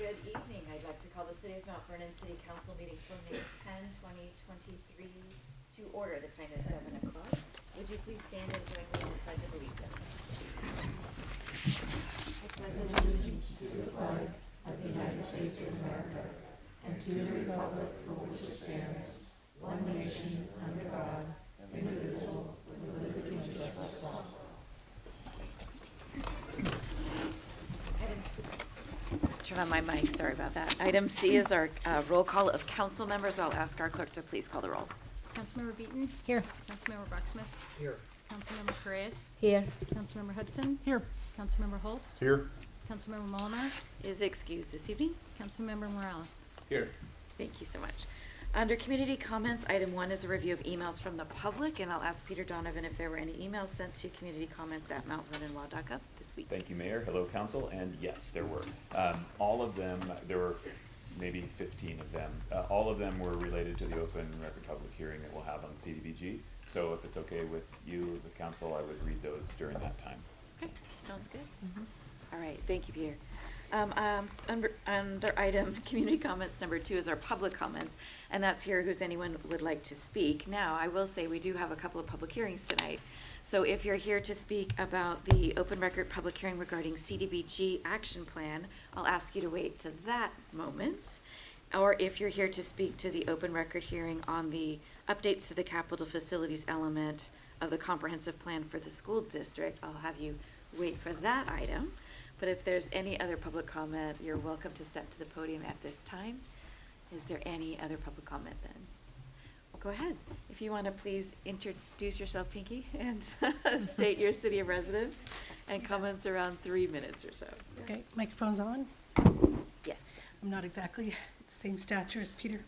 Good evening. I'd like to call the City of Mount Vernon City Council meeting for May 10, 2023 to order. The time is 7 o'clock. Would you please stand and join me in the Pledge of Allegiance? I pledge allegiance to the flag of the United States of America and to the republic for which it stands, one nation, under God, indivisible, with liberty and justice for all. Turn on my mic, sorry about that. Item C is our roll call of council members. I'll ask our clerk to please call the roll. Councilmember Beaton? Here. Councilmember Brocksmith? Here. Councilmember Correas? Here. Councilmember Hudson? Here. Councilmember Holst? Here. Councilmember Molinar? Is excused this evening. Councilmember Morales? Here. Thank you so much. Under community comments, item 1 is a review of emails from the public, and I'll ask Peter Donovan if there were any emails sent to community comments at mountvernon.gov this week. Thank you, Mayor. Hello, Council. And yes, there were. All of them, there were maybe 15 of them. All of them were related to the open record public hearing that we'll have on CDBG. So if it's okay with you, the Council, I would read those during that time. Okay, sounds good. All right, thank you, Peter. Under item community comments number 2 is our public comments, and that's here who's anyone would like to speak. Now, I will say we do have a couple of public hearings tonight. So if you're here to speak about the open record public hearing regarding CDBG action plan, I'll ask you to wait to that moment. Or if you're here to speak to the open record hearing on the updates to the capital facilities element of the comprehensive plan for the school district, I'll have you wait for that item. But if there's any other public comment, you're welcome to step to the podium at this time. Is there any other public comment then? Well, go ahead. If you want to please introduce yourself, Pinky, and state your city of residence and comments around 3 minutes or so. Okay, microphone's on. Yes. I'm not exactly the same stature as Peter.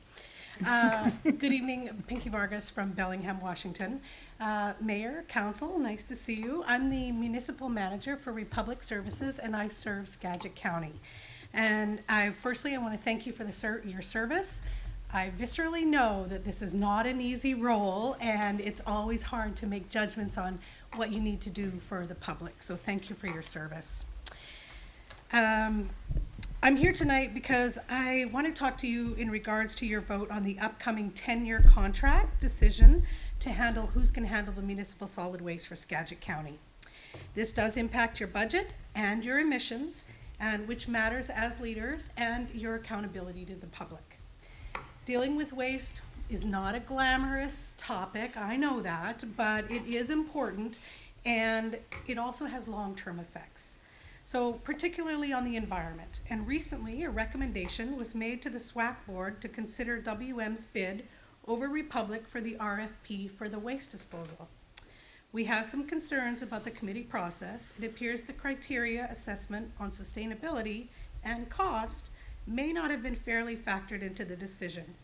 Good evening, Pinky Vargas from Bellingham, Washington. Mayor, Council, nice to see you. I'm the Municipal Manager for Republic Services, and I serve Skagit County. And firstly, I want to thank you for your service. I viscerally know that this is not an easy role, and it's always hard to make judgments on what you need to do for the public. So thank you for your service. I'm here tonight because I want to talk to you in regards to your vote on the upcoming 10-year contract decision to handle who's going to handle the municipal solid waste for Skagit County. This does impact your budget and your emissions, and which matters as leaders and your accountability to the public. Dealing with waste is not a glamorous topic, I know that, but it is important, and it also has long-term effects. So particularly on the environment. And recently, a recommendation was made to the SWAC board to consider WM's bid over Republic for the RFP for the waste disposal. We have some concerns about the committee process. It appears the criteria assessment on sustainability and cost may not have been fairly factored into the decision.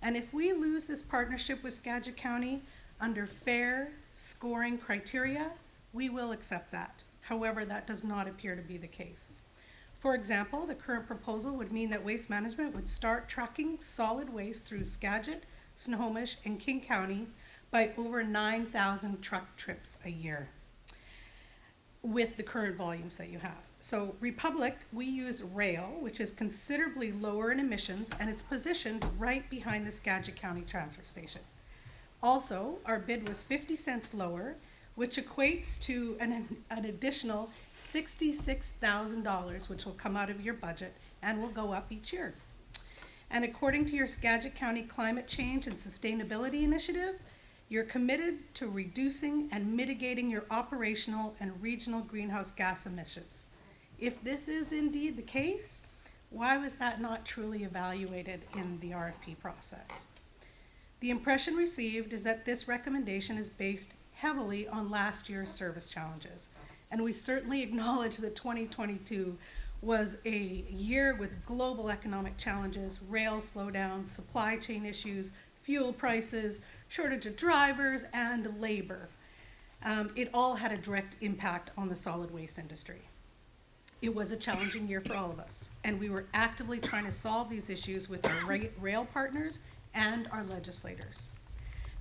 And if we lose this partnership with Skagit County under fair scoring criteria, we will accept that. However, that does not appear to be the case. For example, the current proposal would mean that Waste Management would start trucking solid waste through Skagit, Snohomish, and King County by over 9,000 truck trips a year with the current volumes that you have. So Republic, we use rail, which is considerably lower in emissions, and it's positioned right behind the Skagit County transfer station. Also, our bid was 50 cents lower, which equates to an additional $66,000, which will come out of your budget and will go up each year. And according to your Skagit County Climate Change and Sustainability Initiative, you're committed to reducing and mitigating your operational and regional greenhouse gas emissions. If this is indeed the case, why was that not truly evaluated in the RFP process? The impression received is that this recommendation is based heavily on last year's service challenges. And we certainly acknowledge that 2022 was a year with global economic challenges, rail slowdowns, supply chain issues, fuel prices, shortage of drivers, and labor. It all had a direct impact on the solid waste industry. It was a challenging year for all of us, and we were actively trying to solve these issues with our rail partners and our legislators.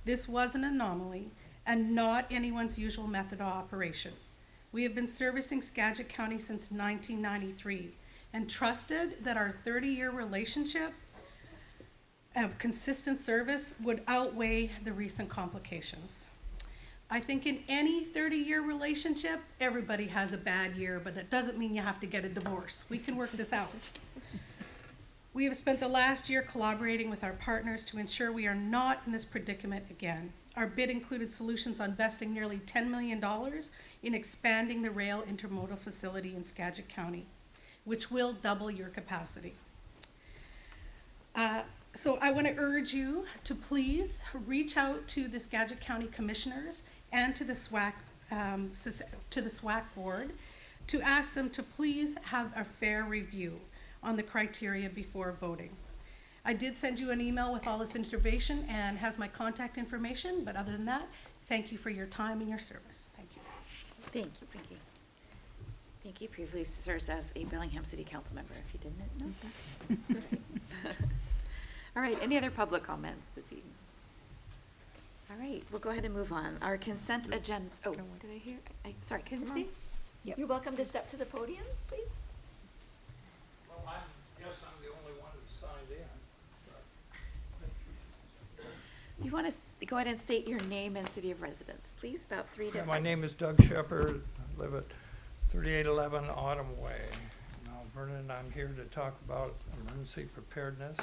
This was an anomaly and not anyone's usual method of operation. We have been servicing Skagit County since 1993, and trusted that our 30-year relationship of consistent service would outweigh the recent complications. I think in any 30-year relationship, everybody has a bad year, but that doesn't mean you have to get a divorce. We can work this out. We have spent the last year collaborating with our partners to ensure we are not in this predicament again. Our bid included solutions on investing nearly $10 million in expanding the rail intermodal facility in Skagit County, which will double your capacity. So I want to urge you to please reach out to the Skagit County Commissioners and to the SWAC board to ask them to please have a fair review on the criteria before voting. I did send you an email with all this information and has my contact information, but other than that, thank you for your time and your service. Thank you. Thank you, thank you. Thank you. Previously served as a Bellingham City Council member, if you didn't know that. All right, any other public comments this evening? All right, we'll go ahead and move on. Our consent agenda, oh, did I hear? Sorry, couldn't see? Yep. You're welcome to step to the podium, please. Well, I guess I'm the only one who signed in. You want to go ahead and state your name and city of residence, please, about 3 different. My name is Doug Shepherd. I live at 3811 Autumn Way, Mount Vernon. I'm here to talk about emergency preparedness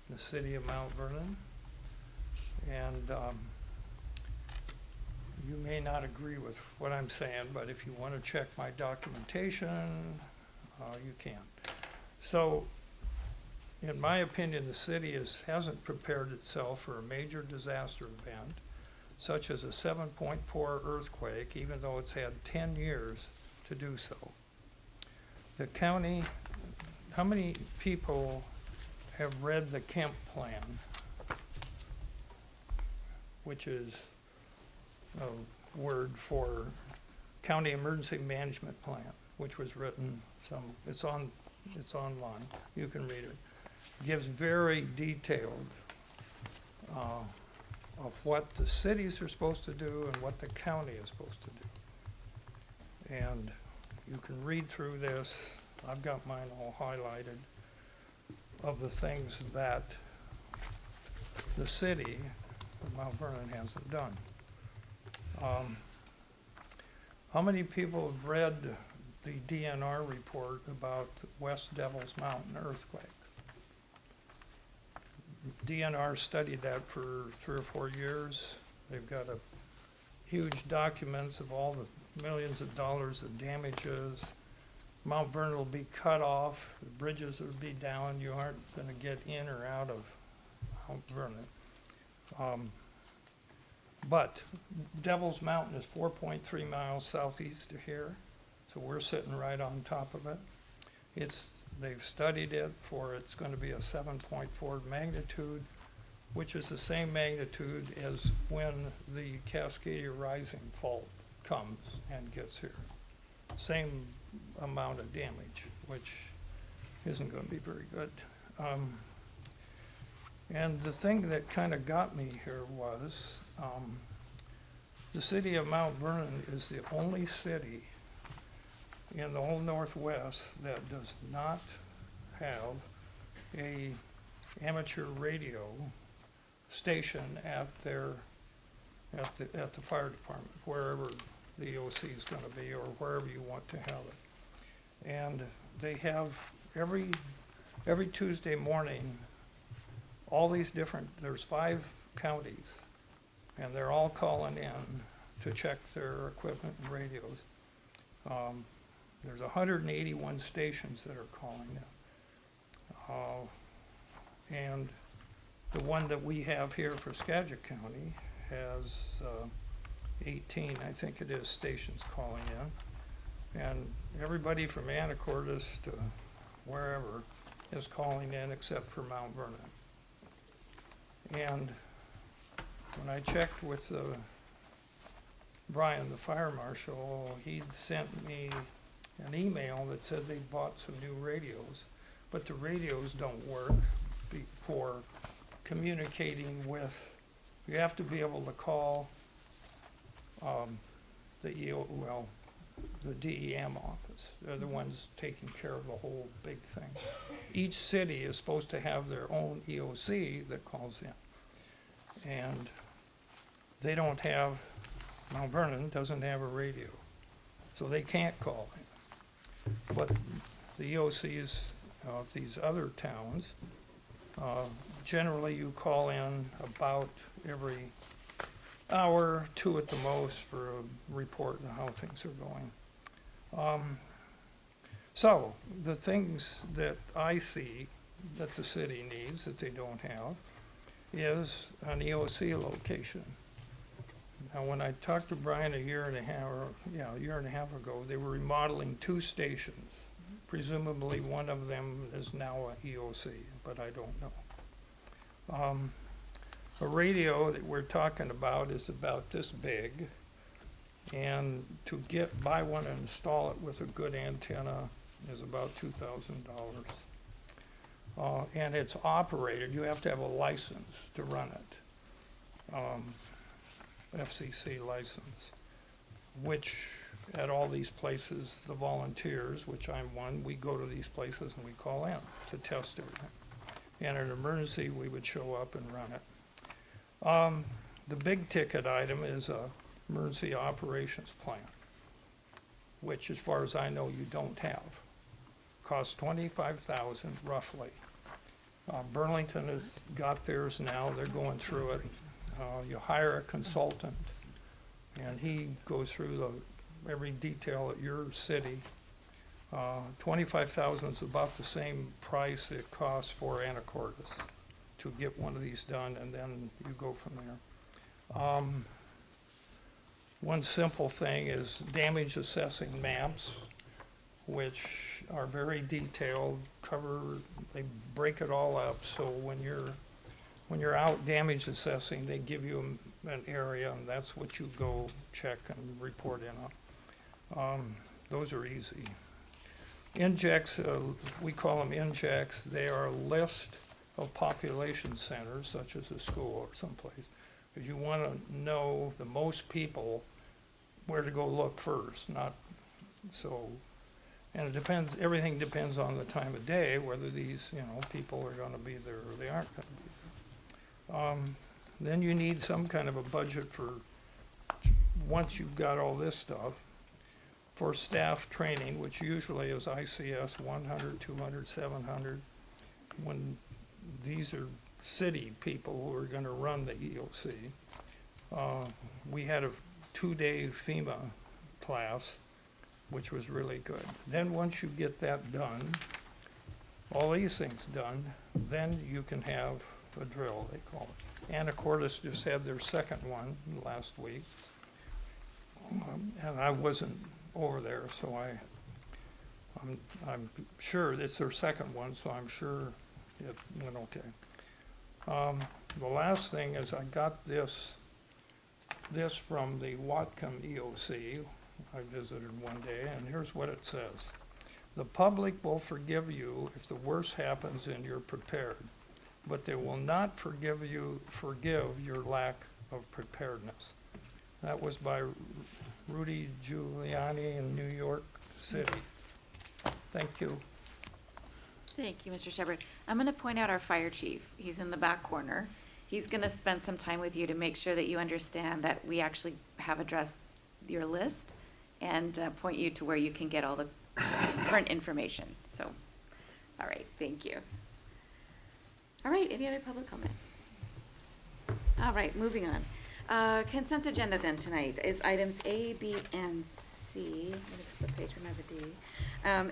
in the city of Mount Vernon. And you may not agree with what I'm saying, but if you want to check my documentation, you can. So, in my opinion, the city hasn't prepared itself for a major disaster event, such as a 7.4 earthquake, even though it's had 10 years to do so. The county, how many people have read the Kemp Plan, which is a word for County Emergency Management Plan, which was written it's online, you can read it. Gives very detailed of what the cities are supposed to do and what the county is supposed to do. And you can read through this. I've got mine all highlighted of the things that the city of Mount Vernon hasn't done. How many people have read the DNR report about West Devils Mountain earthquake? DNR studied that for 3 or 4 years. They've got huge documents of all the millions of dollars of damages. Mount Vernon will be cut off, the bridges will be down, you aren't gonna get in or out of Mount Vernon. But Devil's Mountain is 4.3 miles southeast of here, so we're sitting right on top of it. They've studied it it's going to be a 7.4 magnitude, which is the same magnitude as when the Cascadia Rising fault comes and gets here. Same amount of damage, which isn't going to be very good. And the thing that kind of got me here was the city of Mount Vernon is the only city in the whole Northwest that does not have a amateur radio station at the fire department, wherever the OC is going to be or wherever you want to have it. And they have every Tuesday morning, all these there's 5 counties, and they're all calling in to check their equipment and radios. There's 181 stations that are calling in. And the one that we have here for Skagit County has 18, I think it is, stations calling in. And everybody from Anacortes to wherever is calling in except for Mount Vernon. And when I checked with Brian, the fire marshal, he'd sent me an email that said they bought some new radios, but the radios don't work for communicating with, you have to be able to call the DEM office. They're the ones taking care of the whole big thing. Each city is supposed to have their own EOC that calls in. And they don't have, Mount Vernon doesn't have a radio, so they can't call in. But the EOCs of these other towns, generally you call in about every hour, 2 at the most, for a report on how things are going. So the things that I see that the city needs that they don't have is an EOC location. Now, when I talked to Brian a year and a half ago, they were remodeling 2 stations. Presumably one of them is now a EOC, but I don't know. A radio that we're talking about is about this big, and to buy one and install it with a good antenna is about $2,000. And it's operated, you have to have a license to run it. FCC license, which at all these places, the volunteers, which I'm one, we go to these places and we call in to test everything. And in an emergency, we would show up and run it. The big ticket item is a emergency operations plan, which as far as I know, you don't have. Costs $25,000 roughly. Burlington has got theirs now, they're going through it. You hire a consultant, and he goes through every detail at your city. $25,000 is about the same price it costs for Anacortes to get one of these done, and then you go from there. One simple thing is damage assessing maps, which are very detailed, they break it all up, so when you're out damage assessing, they give you an area, and that's what you go check and report in on. Those are easy. Injects, we call them injects. They are a list of population centers, such as a school or someplace, because you want to know the most people where to go look first, not so. And it depends, everything depends on the time of day, whether these, people are going to be there or they aren't going to be there. Then you need some kind of a budget for, once you've got all this stuff, for staff training, which usually is ICS 100, 200, 700. When these are city people who are going to run the EOC. We had a 2-day FEMA class, which was really good. Then once you get that done, all these things done, then you can have a drill, they call it. Anacortes just had their second one last week. And I wasn't over there, so I'm sure it's their second one, so I'm sure it went okay. The last thing is I got this from the Whatcom EOC. I visited one day, and here's what it says. The public will forgive you if the worst happens and you're prepared, but they will not forgive your lack of preparedness. That was by Rudy Giuliani in New York City. Thank you. Thank you, Mr. Shepard. I'm going to point out our fire chief. He's in the back corner. He's going to spend some time with you to make sure that you understand that we actually have addressed your list and point you to where you can get all the current information. So, all right, thank you. All right, any other public comment? All right, moving on. Consent agenda then tonight is items A, B, and C. I'm going to flip the page for another D.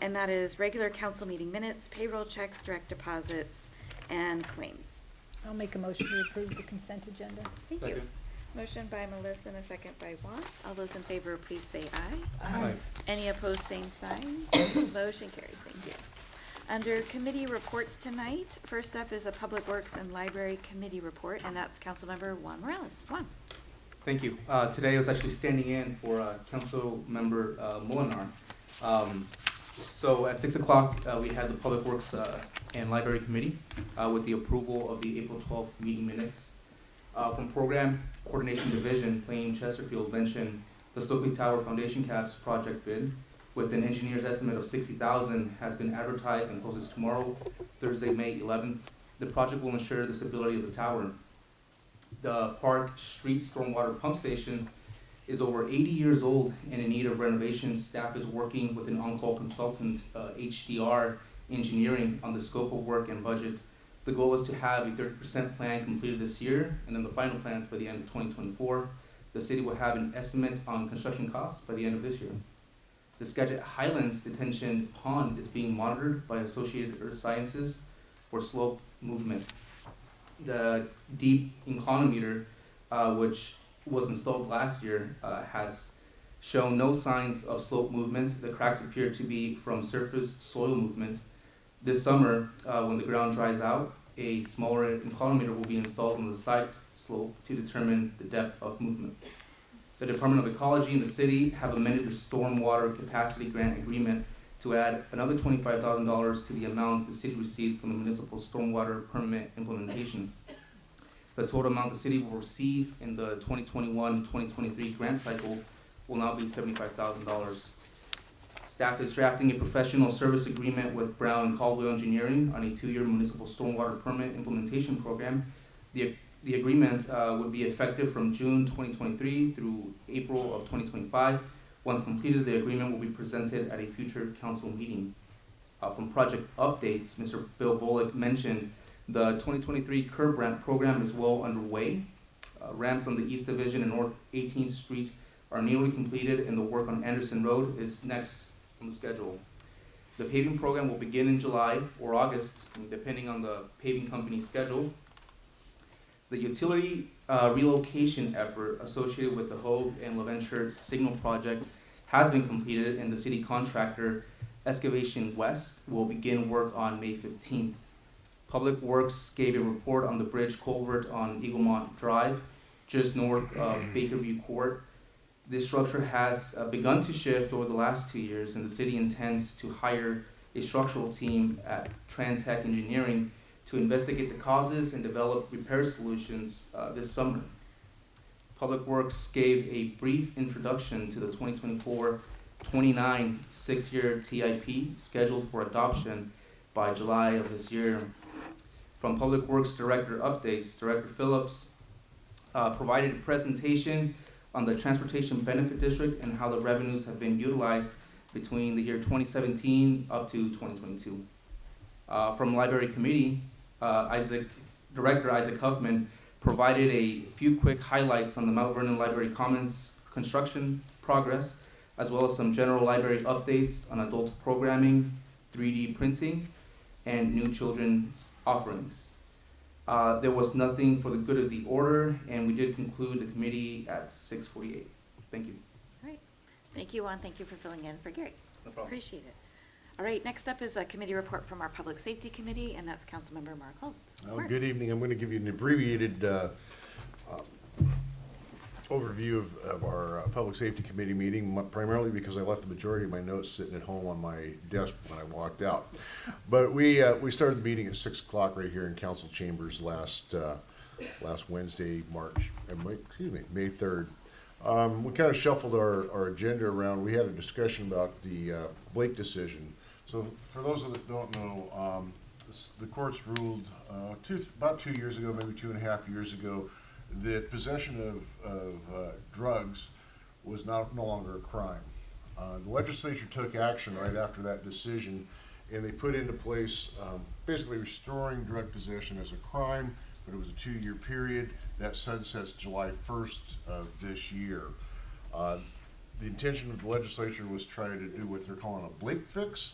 And that is regular council meeting minutes, payroll checks, direct deposits, and claims. I'll make a motion to approve the consent agenda. Thank you. Second. Motion by Melissa and a second by Juan. All those in favor, please say aye. Aye. Any opposed, same sign. Motion carries. Thank you. Under committee reports tonight, first up is a Public Works and Library Committee report, and that's Councilmember Juan Morales. Juan. Thank you. Today I was actually standing in for Councilmember Molinar. So at 6 o'clock, we had the Public Works and Library Committee with the approval of the April 12th meeting minutes. From Program Coordination Division, Plain Chesterfield mentioned The Stokely Tower foundation caps project bid, with an engineer's estimate of $60,000, has been advertised and closes tomorrow, Thursday, May 11th. The project will ensure the stability of the tower. The Park Street Stormwater Pump Station is over 80 years old and in need of renovation. Staff is working with an on-call consultant, HDR Engineering, on the scope of work and budget. The goal is to have a 30% plan completed this year, and then the final plans by the end of 2024. The city will have an estimate on construction costs by the end of this year. The Skagit Highlands Detention Pond is being monitored by Associated Earth Sciences for slope movement. The deep inclinometer, which was installed last year, has shown no signs of slope movement. The cracks appear to be from surface soil movement. This summer, when the ground dries out, a smaller inclinometer will be installed on the side slope to determine the depth of movement. The Department of Ecology and the city have amended the stormwater capacity grant agreement to add another $25,000 to the amount the city received from the municipal stormwater permit implementation. The total amount the city will receive in the 2021-2023 grant cycle will now be $75,000. Staff is drafting a professional service agreement with Brown and Caldwell Engineering on a 2-year municipal stormwater permit implementation program. The agreement would be effective from June 2023 through April of 2025. Once completed, the agreement will be presented at a future council meeting. From project updates, Mr. Bill Bullock mentioned the 2023 curb ramp program is well underway. Ramps on the East Division and North 18th Street are nearly completed, and the work on Anderson Road is next on the schedule. The paving program will begin in July or August, depending on the paving company's schedule. The utility relocation effort associated with the Hogue and LaVenture signal project has been completed, and the city contractor, Excavation West, will begin work on May 15th. Public Works gave a report on the bridge culvert on Eaglemont Drive, just north of Bakerview Court. This structure has begun to shift over the last 2 years, and the city intends to hire a structural team at Trantech Engineering to investigate the causes and develop repair solutions this summer. Public Works gave a brief introduction to the 2024-29 6-year TIP scheduled for adoption by July of this year. From Public Works Director updates, Director Phillips provided a presentation on the Transportation Benefit District and how the revenues have been utilized between the year 2017 up to 2022. From Library Committee, Director Isaac Huffman provided a few quick highlights on the Mount Vernon Library Commons construction progress, as well as some general library updates on adult programming, 3D printing, and new children's offerings. There was nothing for the good of the order, and we did conclude the committee at 6:48. Thank you. All right. Thank you, Juan. Thank you for filling in for Gary. No problem. Appreciate it. All right, next up is a committee report from our Public Safety Committee, and that's Councilmember Mark Holst. Mark. Good evening. I'm going to give you an abbreviated overview of our Public Safety Committee meeting, primarily because I left the majority of my notes sitting at home on my desk when I walked out. But we started the meeting at 6 o'clock right here in council chambers last Wednesday, May 3rd. We kind of shuffled our agenda around. We had a discussion about the Blake decision. So for those that don't know, the courts ruled about 2 years ago, maybe 2.5 years ago, that possession of drugs was no longer a crime. The legislature took action right after that decision, and they put into place basically restoring drug possession as a crime, but it was a 2-year period. That sunsets July 1st of this year. The intention of the legislature was try to do what they're calling a Blake fix.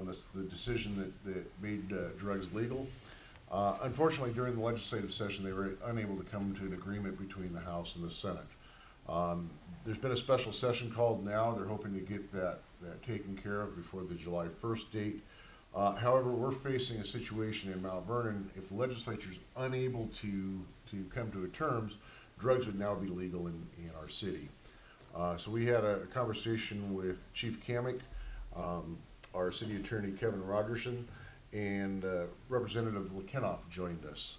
That's the decision that made drugs legal. Unfortunately, during the legislative session, they were unable to come to an agreement between the House and the Senate. There's been a special session called now. They're hoping to get that taken care of before the July 1st date. However, we're facing a situation in Mount Vernon. If the legislature is unable to come to terms, drugs would now be legal in our city. So we had a conversation with Chief Kamick, our city attorney Kevin Rogerson, and Representative Lekenoff joined us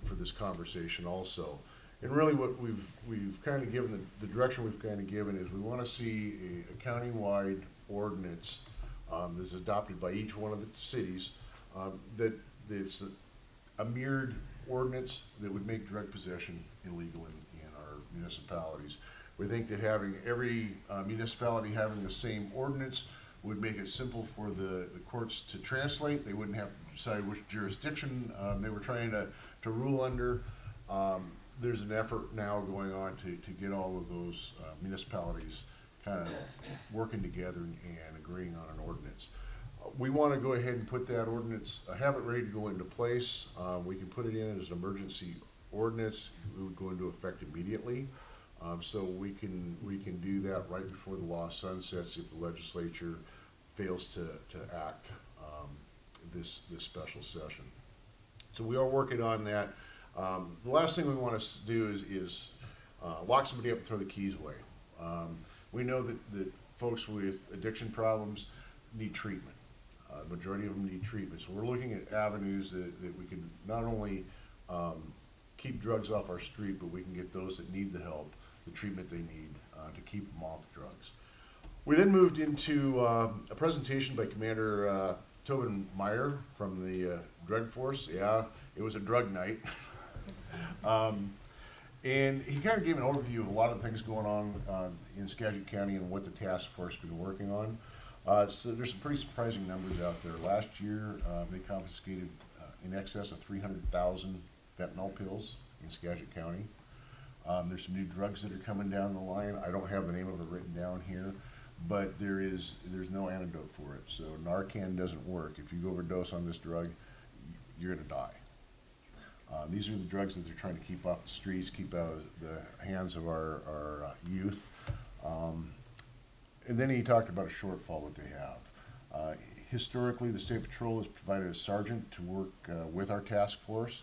for this conversation also. And really what we've kind of given, the direction we've kind of given is we want to see a countywide ordinance that's adopted by each one of the cities, that it's a mirrored ordinance that would make drug possession illegal in our municipalities. We think that having every municipality having the same ordinance would make it simple for the courts to translate. They wouldn't have to decide which jurisdiction they were trying to rule under. There's an effort now going on to get all of those municipalities kind of working together and agreeing on an ordinance. We want to go ahead and put that ordinance, have it ready to go into place. We can put it in as an emergency ordinance. It would go into effect immediately. So we can do that right before the law sunsets if the legislature fails to act this special session. So we are working on that. The last thing we want to do is lock somebody up and throw the keys away. We know that folks with addiction problems need treatment. The majority of them need treatment. So we're looking at avenues that we can not only keep drugs off our street, but we can get those that need the help, the treatment they need to keep them off drugs. We then moved into a presentation by Commander Tobin Meyer from the drug force. Yeah, it was a drug night. And he kind of gave an overview of a lot of things going on in Skagit County and what the task force has been working on. So there's some pretty surprising numbers out there. Last year, they confiscated in excess of 300,000 fentanyl pills in Skagit County. There's some new drugs that are coming down the line. I don't have the name of it written down here, but there's no antidote for it. So Narcan doesn't work. If you overdose on this drug, you're gonna die. These are the drugs that they're trying to keep off the streets, keep out of the hands of our youth. And then he talked about a shortfall that they have. Historically, the State Patrol has provided a sergeant to work with our task force.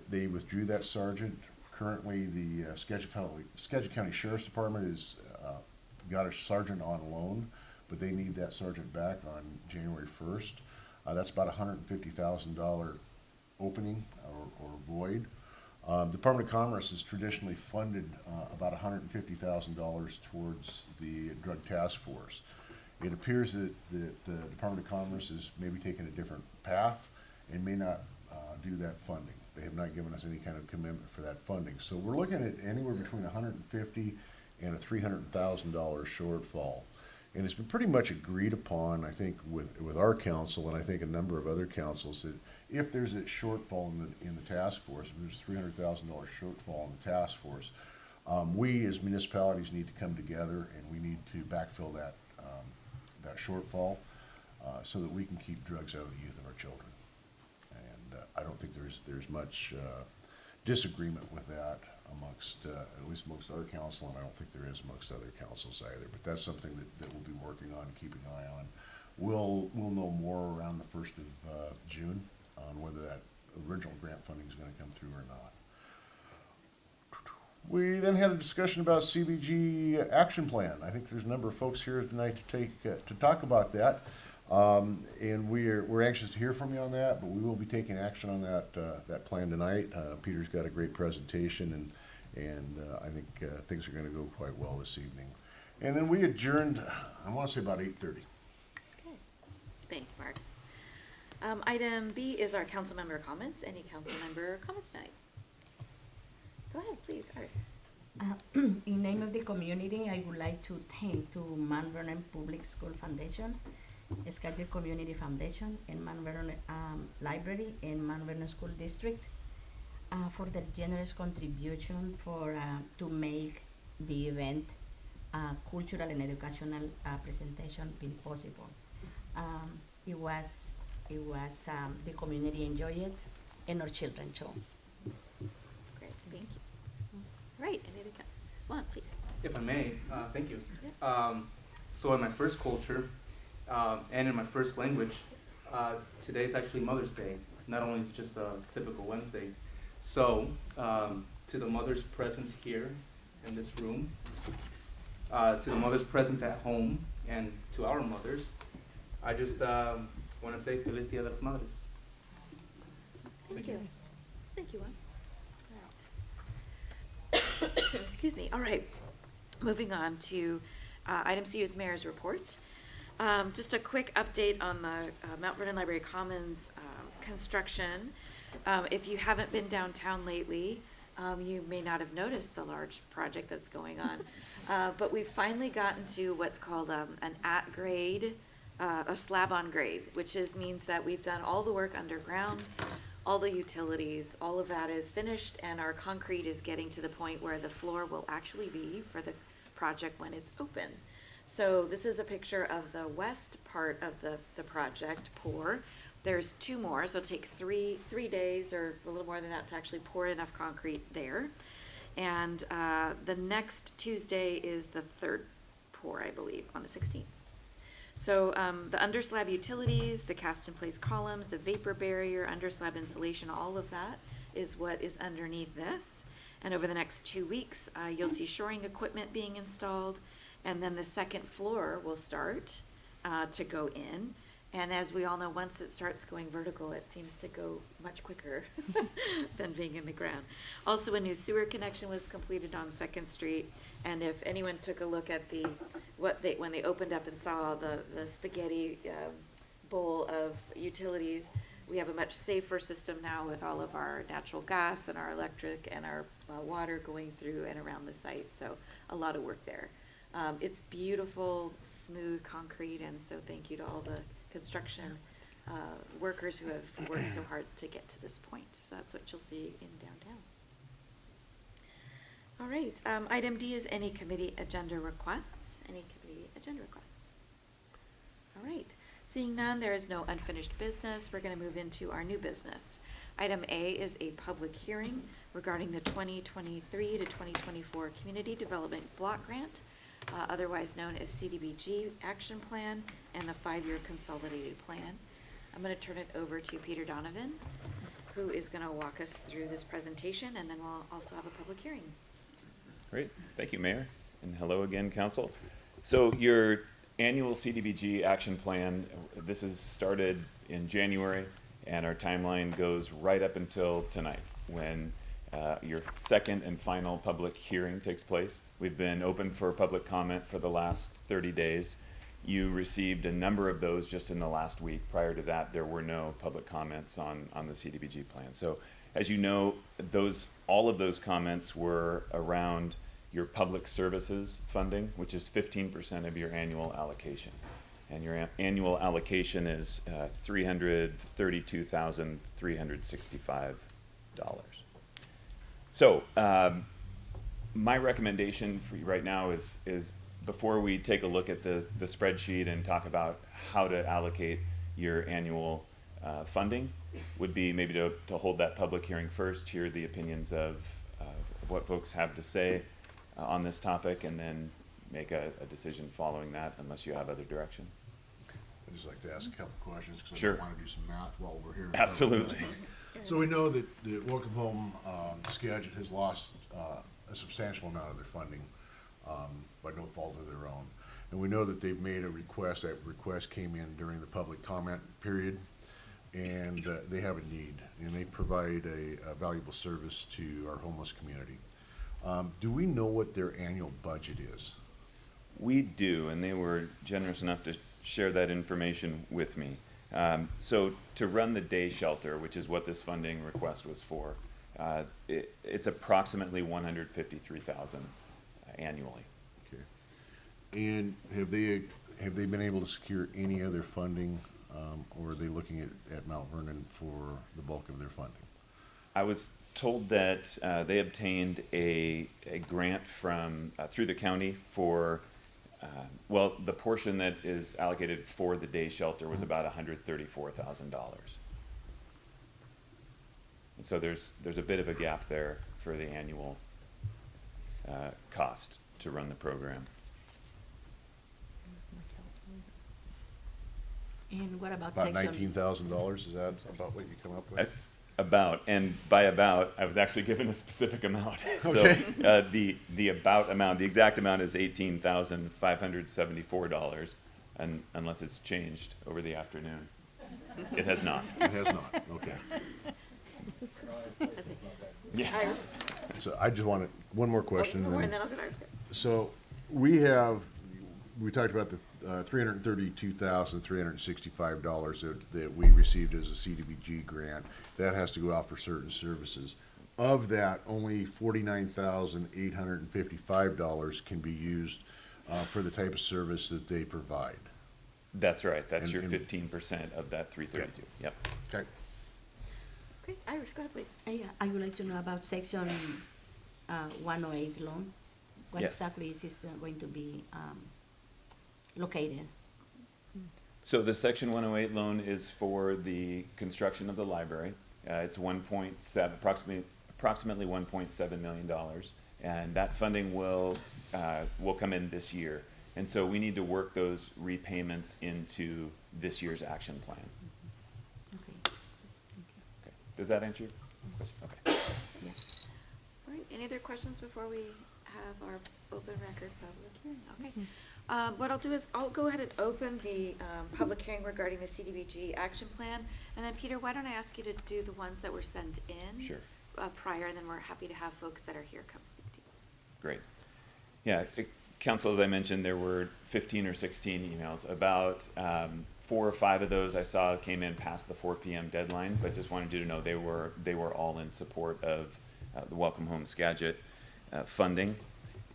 They withdrew that sergeant. Currently, the Skagit County Sheriff's Department has got a sergeant on loan, but they need that sergeant back on January 1st. That's about $150,000 opening or void. Department of Commerce has traditionally funded about $150,000 towards the drug task force. It appears that the Department of Commerce is maybe taking a different path and may not do that funding. They have not given us any kind of commitment for that funding. So we're looking at anywhere between $150,000 and a $300,000 shortfall. And it's been pretty much agreed upon, I think, with our council and I think a number of other councils that if there's a shortfall in the task force, if there's $300,000 shortfall in the task force, we as municipalities need to come together and we need to backfill that shortfall so that we can keep drugs out of the youth of our children. And I don't think there's much disagreement with that amongst, at least amongst our council, and I don't think there is amongst other councils either. But that's something that we'll be working on, keeping an eye on. We'll know more around the 1st of June on whether that original grant funding is going to come through or not. We then had a discussion about CBG action plan. I think there's a number of folks here tonight to talk about that. And we're anxious to hear from you on that, but we will be taking action on that plan tonight. Peter's got a great presentation, and I think things are going to go quite well this evening. And then we adjourned, I want to say about 8:30. Okay. Thank you, Mark. Item B is our council member comments. Any council member comments tonight? Go ahead, please, Iris. In name of the community, I would like to thank to Mount Vernon Public School Foundation, Skagit Community Foundation, and Mount Vernon Library and Mount Vernon School District for their generous contribution to make the event cultural and educational presentation be possible. It was the community enjoyed it, and our children too. Great, thank you. All right, any other one, please. If I may, thank you. So in my first culture, and in my first language, today is actually Mother's Day. Not only is it just a typical Wednesday. So, to the mothers present here in this room, to the mothers present at home, and to our mothers, I just want to say Feliz Dia de las Madres. Thank you. Thank you, Juan. Excuse me. All right. Moving on to item C is Mayor's Report. Just a quick update on the Mount Vernon Library Commons construction. If you haven't been downtown lately, you may not have noticed the large project that's going on. But we've finally gotten to what's called an at-grade, a slab-on-grade, which means that we've done all the work underground, all the utilities, all of that is finished, and our concrete is getting to the point where the floor will actually be for the project when it's open. So this is a picture of the west part of the project pour. There's 2 more, so it'll take three days or a little more than that to actually pour enough concrete there. And the next Tuesday is the 3rd pour, I believe, on the 16th. So the underslab utilities, the cast-in-place columns, the vapor barrier, underslab insulation, all of that is what is underneath this. And over the next 2 weeks, you'll see shoring equipment being installed, and then the 2nd floor will start to go in. And as we all know, once it starts going vertical, it seems to go much quicker than being in the ground. Also, a new sewer connection was completed on 2nd Street. And if anyone took a look at when they opened up and saw the spaghetti bowl of utilities, we have a much safer system now with all of our natural gas and our electric and our water going through and around the site. So a lot of work there. It's beautiful, smooth concrete, and so thank you to all the construction workers who have worked so hard to get to this point. So that's what you'll see in downtown. All right, item D is any committee agenda requests. Any committee agenda requests? All right, seeing none, there is no unfinished business. We're going to move into our new business. Item A is a public hearing regarding the 2023 to 2024 Community Development Block Grant, otherwise known as CDBG Action Plan, and the 5-year consolidated plan. I'm going to turn it over to Peter Donovan, who is going to walk us through this presentation, and then we'll also have a public hearing. Great, thank you, Mayor, and hello again, Council. So your annual CDBG action plan, this is started in January, and our timeline goes right up until tonight, when your 2nd and final public hearing takes place. We've been open for public comment for the last 30 days. You received a number of those just in the last week. Prior to that, there were no public comments on the CDBG plan. So as you know, all of those comments were around your public services funding, which is 15% of your annual allocation. And your annual allocation is $332,365. So my recommendation for you right now is before we take a look at the spreadsheet and talk about how to allocate your annual funding, would be maybe to hold that public hearing first, hear the opinions of what folks have to say on this topic, and then make a decision following that, unless you have other direction. I'd just like to ask a couple questions, because Sure. I want to do some math while we're here. Absolutely. So we know that the Welcome Home Skagit has lost a substantial amount of their funding by no fault of their own. And we know that they've made a request. That request came in during the public comment period, and they have a need, and they provide a valuable service to our homeless community. Do we know what their annual budget is? We do, and they were generous enough to share that information with me. So to run the day shelter, which is what this funding request was for, it's approximately $153,000 annually. Okay. And have they been able to secure any other funding, or are they looking at Mount Vernon for the bulk of their funding? I was told that they obtained a grant from through the county for the portion that is allocated for the day shelter was about $134,000. And so there's a bit of a gap there for the annual cost to run the program. And what about About section? $19,000, is that about what you come up with? About, and by about, I was actually given a specific amount. Okay. So the about amount, the exact amount is $18,574, and unless it's changed over the afternoon. It has not. It has not, okay. Yeah. So I just wanted, one more question. One more, and then I'll go to ours. So we talked about the $332,365 that we received as a CDBG grant. That has to go out for certain services. Of that, only $49,855 can be used for the type of service that they provide. That's right, that's your And- 15% of that 332, yep. Okay. Okay, Iris, go ahead, please. Yeah, I would like to know about section 108 loan. What Yes. exactly is this going to be located? So the Section 108 loan is for the construction of the library. It's approximately $1.7 million, and that funding will come in this year. And so we need to work those repayments into this year's action plan. Okay. Okay. Does that answer your question? Okay. Yeah. All right, any other questions before we have our open record public hearing? Okay. What I'll do is I'll go ahead and open the public hearing regarding the CDBG action plan. And then Peter, why don't I ask you to do the ones that were sent in? Sure. Prior, and then we're happy to have folks that are here come speak to you. Great. Yeah, Council, as I mentioned, there were 15 or 16 emails. About 4 or 5 of those I saw came in past the 4 p.m. deadline, but just wanted you to know they were all in support of the Welcome Home Skagit funding.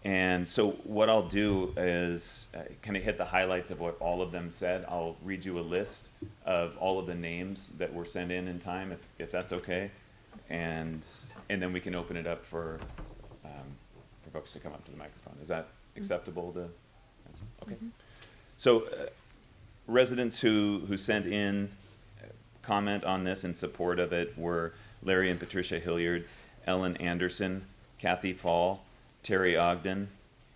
And so what I'll do is kind of hit the highlights of what all of them said. I'll read you a list of all of the names that were sent in time, if that's okay. And then we can open it up for folks to come up to the microphone. Is that acceptable to answer? Okay. So residents who sent in comment on this in support of it were Larry and Patricia Hilliard, Ellen Anderson, Kathy Fall, Terry Ogden,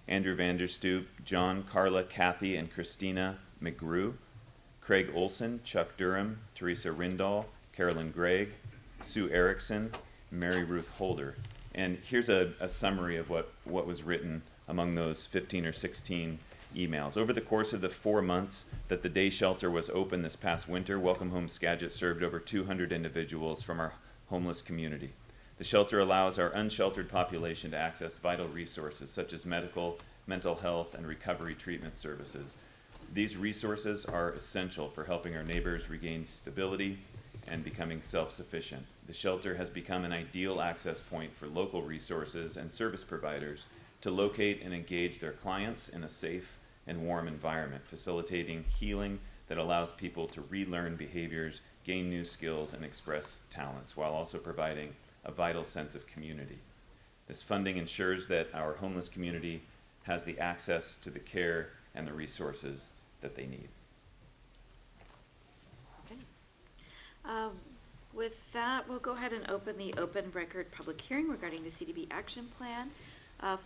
Andrew Vanderstoop, John, Carla, Kathy, and Christina McGrew, Craig Olson, Chuck Durham, Teresa Rindall, Carolyn Gregg, Sue Erickson, Mary Ruth Holder. And here's a summary of what was written among those 15 or 16 emails. Over the course of the 4 months that the day shelter was open this past winter, Welcome Home Skagit served over 200 individuals from our homeless community. The shelter allows our unsheltered population to access vital resources such as medical, mental health, and recovery treatment services. These resources are essential for helping our neighbors regain stability and becoming self-sufficient. The shelter has become an ideal access point for local resources and service providers to locate and engage their clients in a safe and warm environment, facilitating healing that allows people to relearn behaviors, gain new skills, and express talents, while also providing a vital sense of community. This funding ensures that our homeless community has the access to the care and the resources that they need. Okay. With that, we'll go ahead and open the open record public hearing regarding the CDB action plan.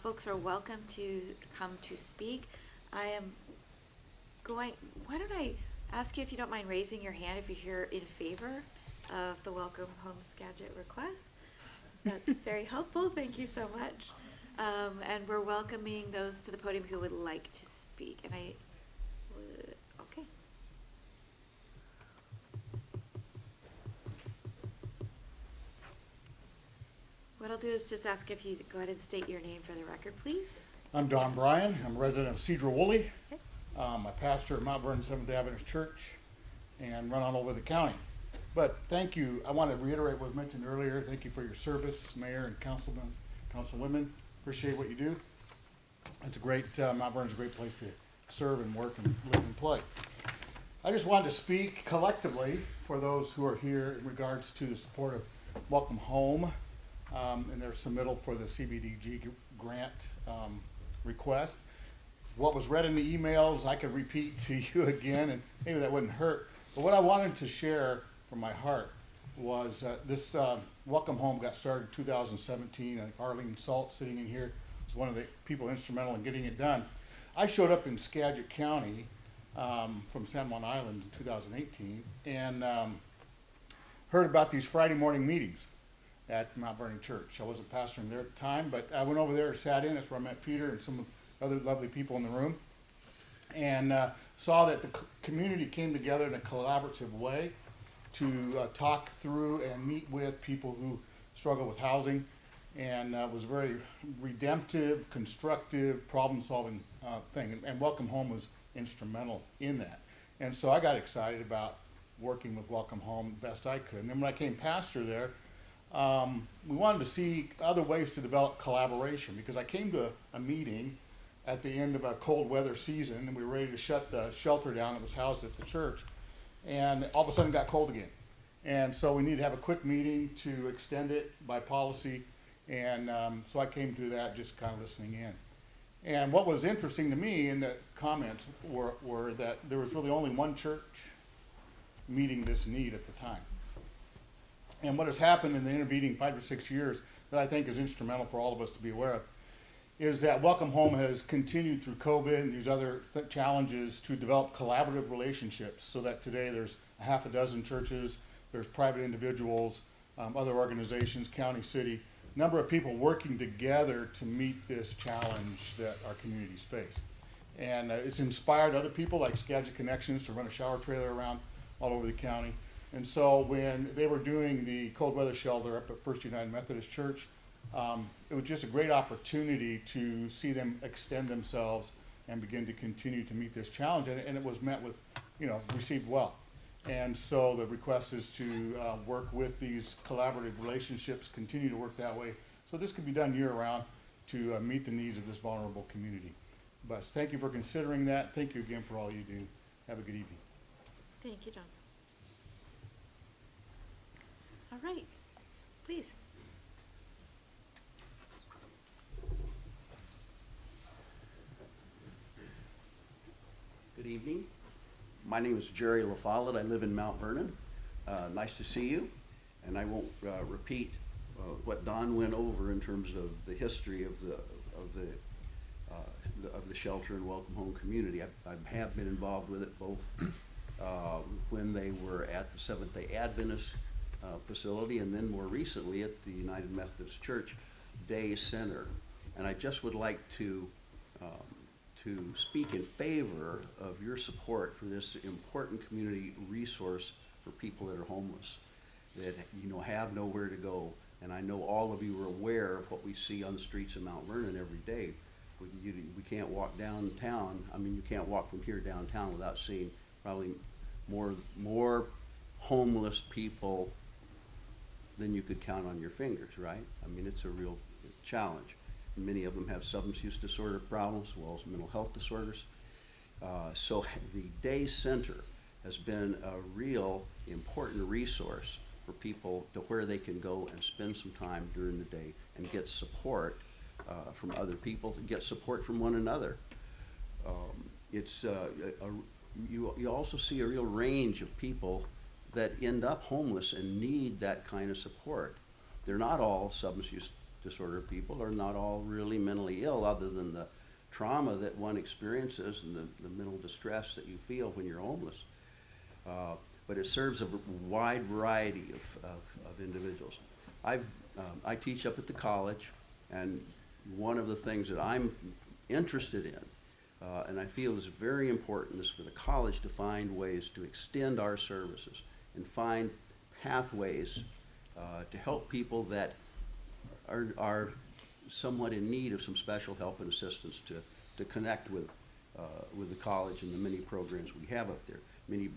Folks are welcome to come to speak. Why don't I ask you if you don't mind raising your hand if you're here in favor of the Welcome Home Skagit request? That's very helpful. Thank you so much. And we're welcoming those to the podium who would like to speak. And okay. What I'll do is just ask if you go ahead and state your name for the record, please. I'm Don Bryan. I'm a resident of Cedar Woolley. Okay. I'm a pastor at Mount Vernon Seventh Adventist Church and run all over the county. But thank you. I want to reiterate what was mentioned earlier. Thank you for your service, Mayor and Councilman, Councilwomen. Appreciate what you do. It's a great, Mount Vernon's a great place to serve and work and live and play. I just wanted to speak collectively for those who are here in regards to the support of Welcome Home and their submittal for the CBDG grant request. What was read in the emails, I could repeat to you again, and maybe that wouldn't hurt. But what I wanted to share from my heart was this Welcome Home got started in 2017. I think Arlene Salt, sitting in here, was one of the people instrumental in getting it done. I showed up in Skagit County from San Juan Island in 2018 and heard about these Friday morning meetings at Mount Vernon Church. I wasn't pastoring there at the time, but I went over there, sat in. That's where I met Peter and some other lovely people in the room, and saw that the community came together in a collaborative way to talk through and meet with people who struggle with housing. And it was a very redemptive, constructive, problem-solving thing. And Welcome Home was instrumental in that. And so I got excited about working with Welcome Home the best I could. And then when I came pastor there, we wanted to see other ways to develop collaboration, because I came to a meeting at the end of a cold weather season, and we were ready to shut the shelter down that was housed at the church, and all of a sudden it got cold again. And so we needed to have a quick meeting to extend it by policy, and so I came to that just kind of listening in. And what was interesting to me in the comments were that there was really only one church meeting this need at the time. And what has happened in the intervening 5 or 6 years that I think is instrumental for all of us to be aware of is that Welcome Home has continued through COVID and these other challenges to develop collaborative relationships, so that today there's a half a dozen churches, there's private individuals, other organizations, county, city, number of people working together to meet this challenge that our communities face. And it's inspired other people like Skagit Connections to run a shower trailer around all over the county. And so when they were doing the cold weather shelter up at First United Methodist Church, it was just a great opportunity to see them extend themselves and begin to continue to meet this challenge. And it was met with, received well. And so the request is to work with these collaborative relationships, continue to work that way. So this can be done year round to meet the needs of this vulnerable community. But thank you for considering that. Thank you again for all you do. Have a good evening. Thank you, John. All right, please. Good evening. My name is Jerry LaFollette. I live in Mount Vernon. Nice to see you. And I won't repeat what Don went over in terms of the history of the shelter and Welcome Home community. I have been involved with it both when they were at the Seventh-day Adventist facility, and then more recently at the United Methodist Church Day Center. And I just would like to speak in favor of your support for this important community resource for people that are homeless, that have nowhere to go. And I know all of you are aware of what we see on the streets of Mount Vernon every day. We can't walk downtown. I mean, you can't walk from here downtown without seeing probably more homeless people than you could count on your fingers, right? I mean, it's a real challenge. And many of them have substance use disorder problems, as well as mental health disorders. So the Day Center has been a real important resource for people to where they can go and spend some time during the day and get support from other people, to get support from one another. You also see a real range of people that end up homeless and need that kind of support. They're not all substance use disorder people, or not all really mentally ill, other than the trauma that one experiences and the mental distress that you feel when you're homeless. But it serves a wide variety of individuals. I teach up at the college, and one of the things that I'm interested in, and I feel is very important, is for the college to find ways to extend our services and find pathways to help people that are somewhat in need of some special help and assistance to connect with the college and the many programs we have up there. And you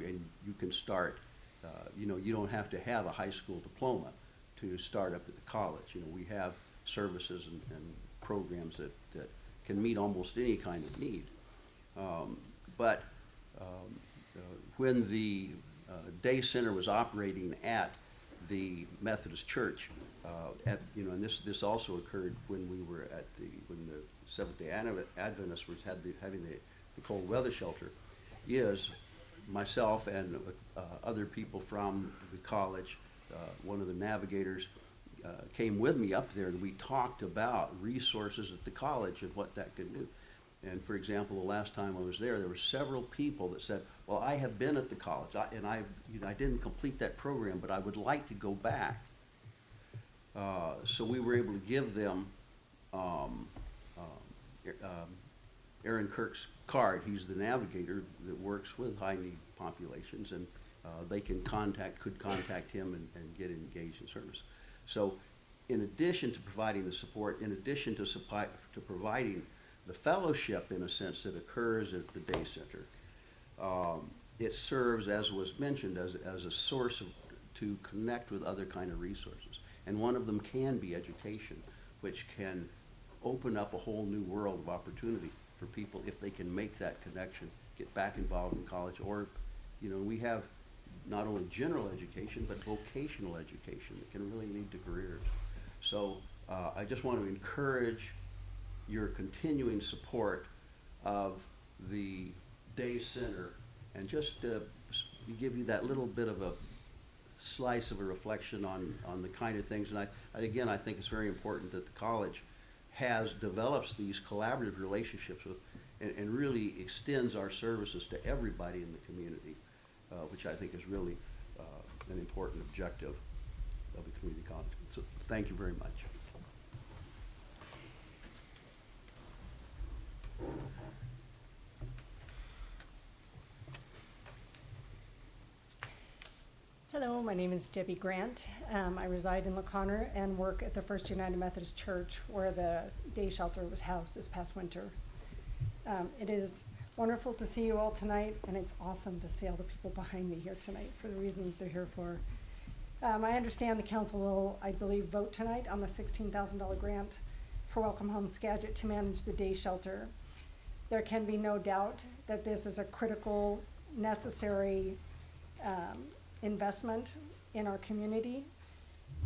can start, you don't have to have a high school diploma to start up at the college. We have services and programs that can meet almost any kind of need. But when the Day Center was operating at the Methodist Church, and this also occurred when we were when the Seventh-day Adventists was having the cold weather shelter, is myself and other people from the college, one of the navigators came with me up there, and we talked about resources at the college and what that could do. And for example, the last time I was there were several people that said, well, I have been at the college, and I didn't complete that program, but I would like to go back. So we were able to give them Aaron Kirk's card. He's the navigator that works with high-need populations, and they could contact him and get engaged in service. So in addition to providing the support, in addition to providing the fellowship, in a sense, that occurs at the day center, it serves, as was mentioned, as a source to connect with other kind of resources. And one of them can be education, which can open up a whole new world of opportunity for people if they can make that connection, get back involved in college, or, we have not only general education, but vocational education that can really lead to careers. So I just want to encourage your continuing support of the day center, and just give you that little bit of a slice of a reflection on the kind of things. And I think it's very important that the college develops these collaborative relationships with, and really extends our services to everybody in the community, which I think is really an important objective of the community college. So thank you very much. Hello, my name is Debbie Grant. I reside in LaConner and work at the First United Methodist Church, where the day shelter was housed this past winter. It is wonderful to see you all tonight, and it's awesome to see all the people behind me here tonight for the reasons they're here for. I understand the council will, I believe, vote tonight on the $16,000 grant for Welcome Home Skagit to manage the day shelter. There can be no doubt that this is a critical, necessary investment in our community.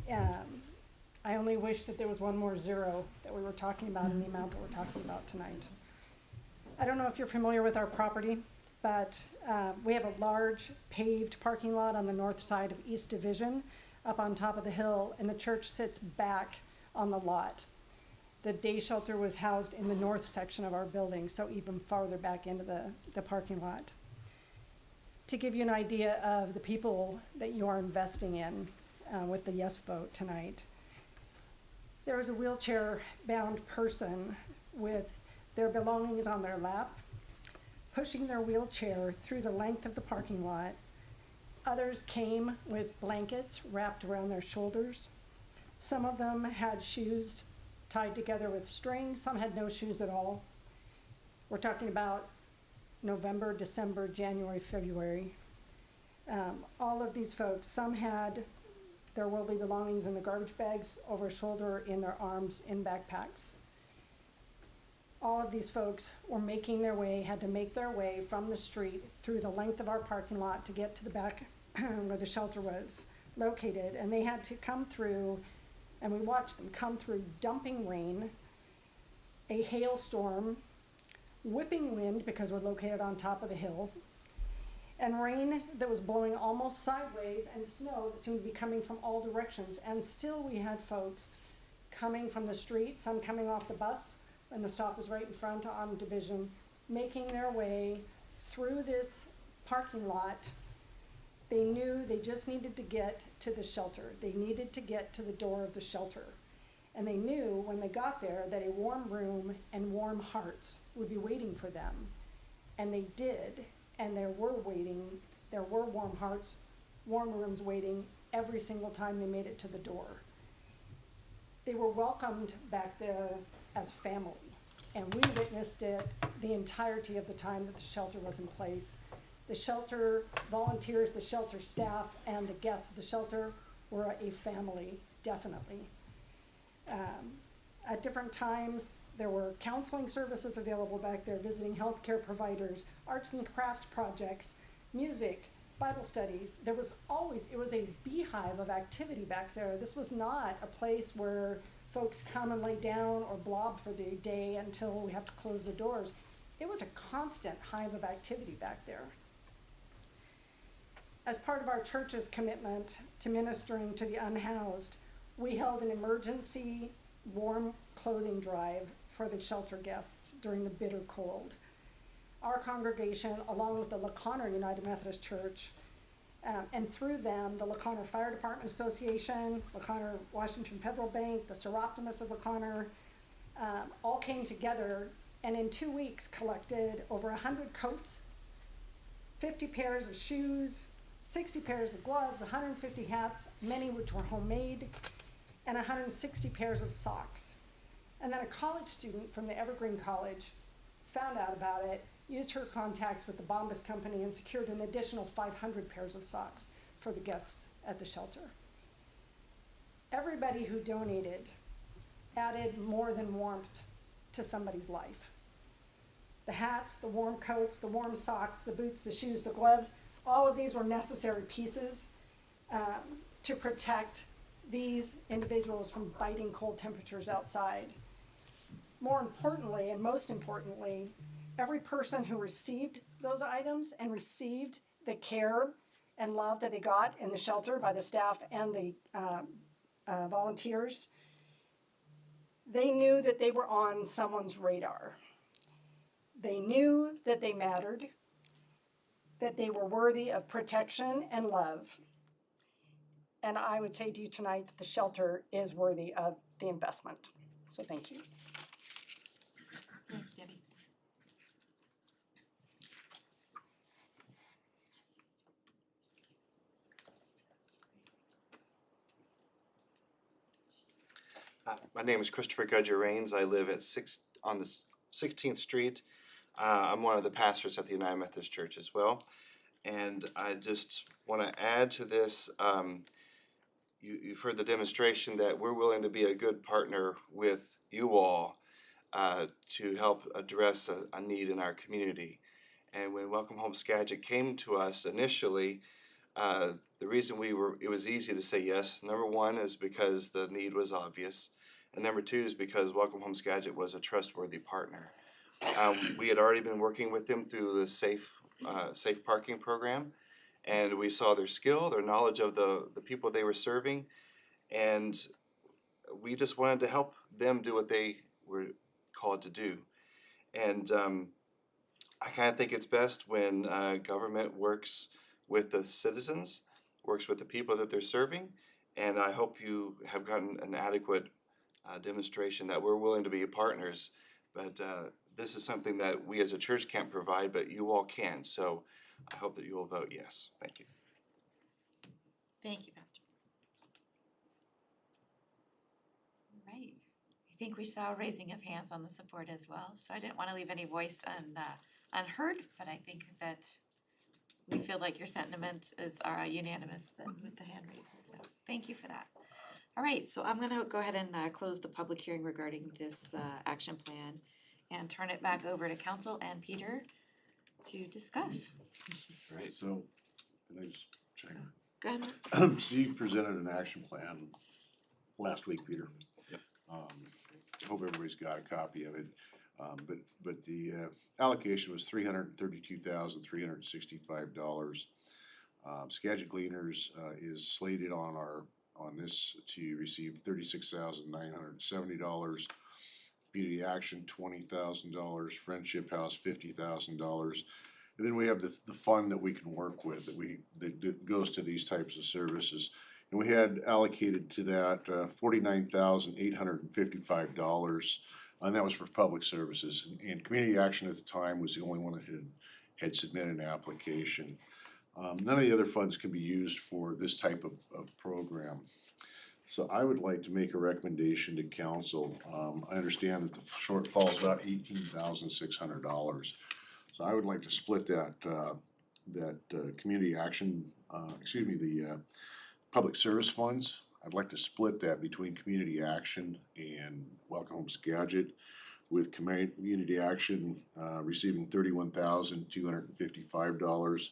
I only wish that there was one more zero that we were talking about in the amount that we're talking about tonight. I don't know if you're familiar with our property, but we have a large paved parking lot on the north side of East Division up on top of the hill, and the church sits back on the lot. The day shelter was housed in the north section of our building, so even farther back into the parking lot. To give you an idea of the people that you are investing in with the yes vote tonight, there was a wheelchair-bound person with their belongings on their lap, pushing their wheelchair through the length of the parking lot. Others came with blankets wrapped around their shoulders. Some of them had shoes tied together with string. Some had no shoes at all. We're talking about November, December, January, February. All of these folks, some had their worldly belongings in the garbage bags, over shoulder, in their arms, in backpacks. All of these folks were making their way, had to make their way from the street through the length of our parking lot to get to the back where the shelter was located. And they had to come through, and we watched them come through dumping rain, a hailstorm, whipping wind because we're located on top of the hill, and rain that was blowing almost sideways, and snow that seemed to be coming from all directions. And still we had folks coming from the street, some coming off the bus, and the stop was right in front on Division, making their way through this parking lot. They knew they just needed to get to the shelter. They needed to get to the door of the shelter. And they knew when they got there that a warm room and warm hearts would be waiting for them. And they did, and there were warm hearts, warm rooms waiting every single time they made it to the door. They were welcomed back there as family, and we witnessed it the entirety of the time that the shelter was in place. The shelter volunteers, the shelter staff, and the guests of the shelter were a family, definitely. At different times, there were counseling services available back there, visiting healthcare providers, arts and crafts projects, music, Bible studies. It was a beehive of activity back there. This was not a place where folks come and lay down or blob for the day until we have to close the doors. It was a constant hive of activity back there. As part of our church's commitment to ministering to the unhoused, we held an emergency warm clothing drive for the shelter guests during the bitter cold. Our congregation, along with the LaConner United Methodist Church, and through them, the LaConner Fire Department Association, LaConner Washington Federal Bank, the Seroptimus of LaConner, all came together and in 2 weeks collected over 100 coats, 50 pairs of shoes, 60 pairs of gloves, 150 hats, many which were homemade, and 160 pairs of socks. And then a college student from the Evergreen College found out about it, used her contacts with the Bombas company, and secured an additional 500 pairs of socks for the guests at the shelter. Everybody who donated added more than warmth to somebody's life. The hats, the warm coats, the warm socks, the boots, the shoes, the gloves, all of these were necessary pieces to protect these individuals from biting cold temperatures outside. More importantly, and most importantly, every person who received those items and received the care and love that they got in the shelter by the staff and the volunteers, they knew that they were on someone's radar. They knew that they mattered, that they were worthy of protection and love. And I would say to you tonight that the shelter is worthy of the investment. So thank you. Thanks, Debbie. My name is Christopher Gudger-Rains. I live at 16th Street. I'm one of the pastors at the United Methodist Church as well. And I just want to add to this, you've heard the demonstration that we're willing to be a good partner with you all to help address a need in our community. And when Welcome Home Skagit came to us initially, the reason it was easy to say yes, number one is because the need was obvious. And number two is because Welcome Home Skagit was a trustworthy partner. We had already been working with them through the safe parking program, and we saw their skill, their knowledge of the people they were serving, and we just wanted to help them do what they were called to do. And I kind of think it's best when government works with the citizens, works with the people that they're serving, and I hope you have gotten an adequate demonstration that we're willing to be partners, but this is something that we as a church can't provide, but you all can, so I hope that you will vote yes. Thank you. Thank you, Pastor. All right. I think we saw a raising of hands on the support as well, so I didn't want to leave any voice unheard, but I think that we feel like your sentiments are unanimous with the hand raises, so thank you for that. All right, so I'm gonna go ahead and close the public hearing regarding this action plan and turn it back over to council and Peter to discuss. Right, so, can I just check? Go ahead. So you presented an action plan last week, Peter. Yep. I hope everybody's got a copy of it. But the allocation was $332,365. Skagit Gleaners is slated on this to receive $36,970. Community Action $20,000. Friendship House $50,000. And then we have the fund that we can work with that goes to these types of services. And we had allocated to that $49,855, and that was for public services. And Community Action at the time was the only one that had submitted an application. None of the other funds can be used for this type of program. So I would like to make a recommendation to council. I understand that the shortfall is about $18,600. So I would like to split that Community Action, the public service funds. I'd like to split that between Community Action and Welcome Home Skagit, with Community Action receiving $31,255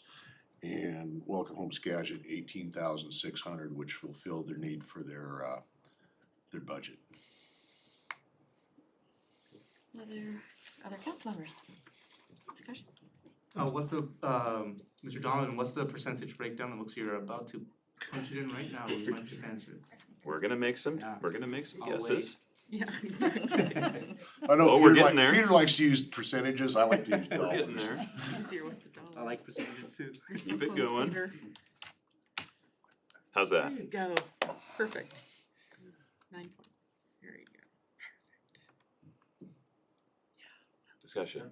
and Welcome Home Skagit $18,600, which fulfilled their need for their budget. Other council members? Discussion? What's the, Mr. Donovan, what's the percentage breakdown? It looks you're about to punch it in right now. You might just answer it. We're gonna make some Yeah. guesses. Yeah, exactly. I know Oh, we're Peter getting there. Peter likes to use percentages, I like to use We're dollars. getting there. Easier with the dollars. I like percentages too. You're so Keep it close, going. Peter. How's There that? you go. Perfect. 9 point. There you go. Discussion.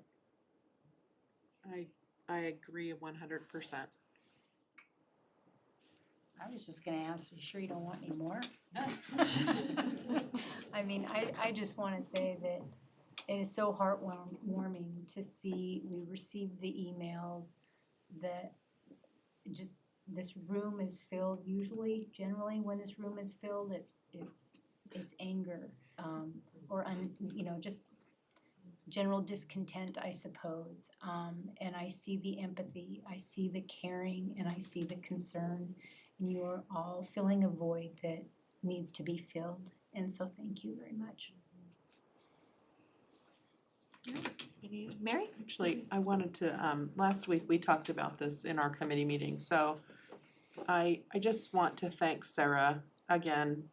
I agree 100%. I I was just gonna ask, you sure you don't want any more? I mean, I just wanna say that it is so heartwarming to see, we receive the emails that just, this room is filled, usually, generally, when this room is filled, it's anger, or just general discontent, I suppose. And I see the empathy, I see the caring, and I see the concern. And you are all filling a void that needs to be filled. And so thank you very much. Mary? Actually, I wanted to, last week we talked about this in our committee meeting, so I just want to thank Sarah again.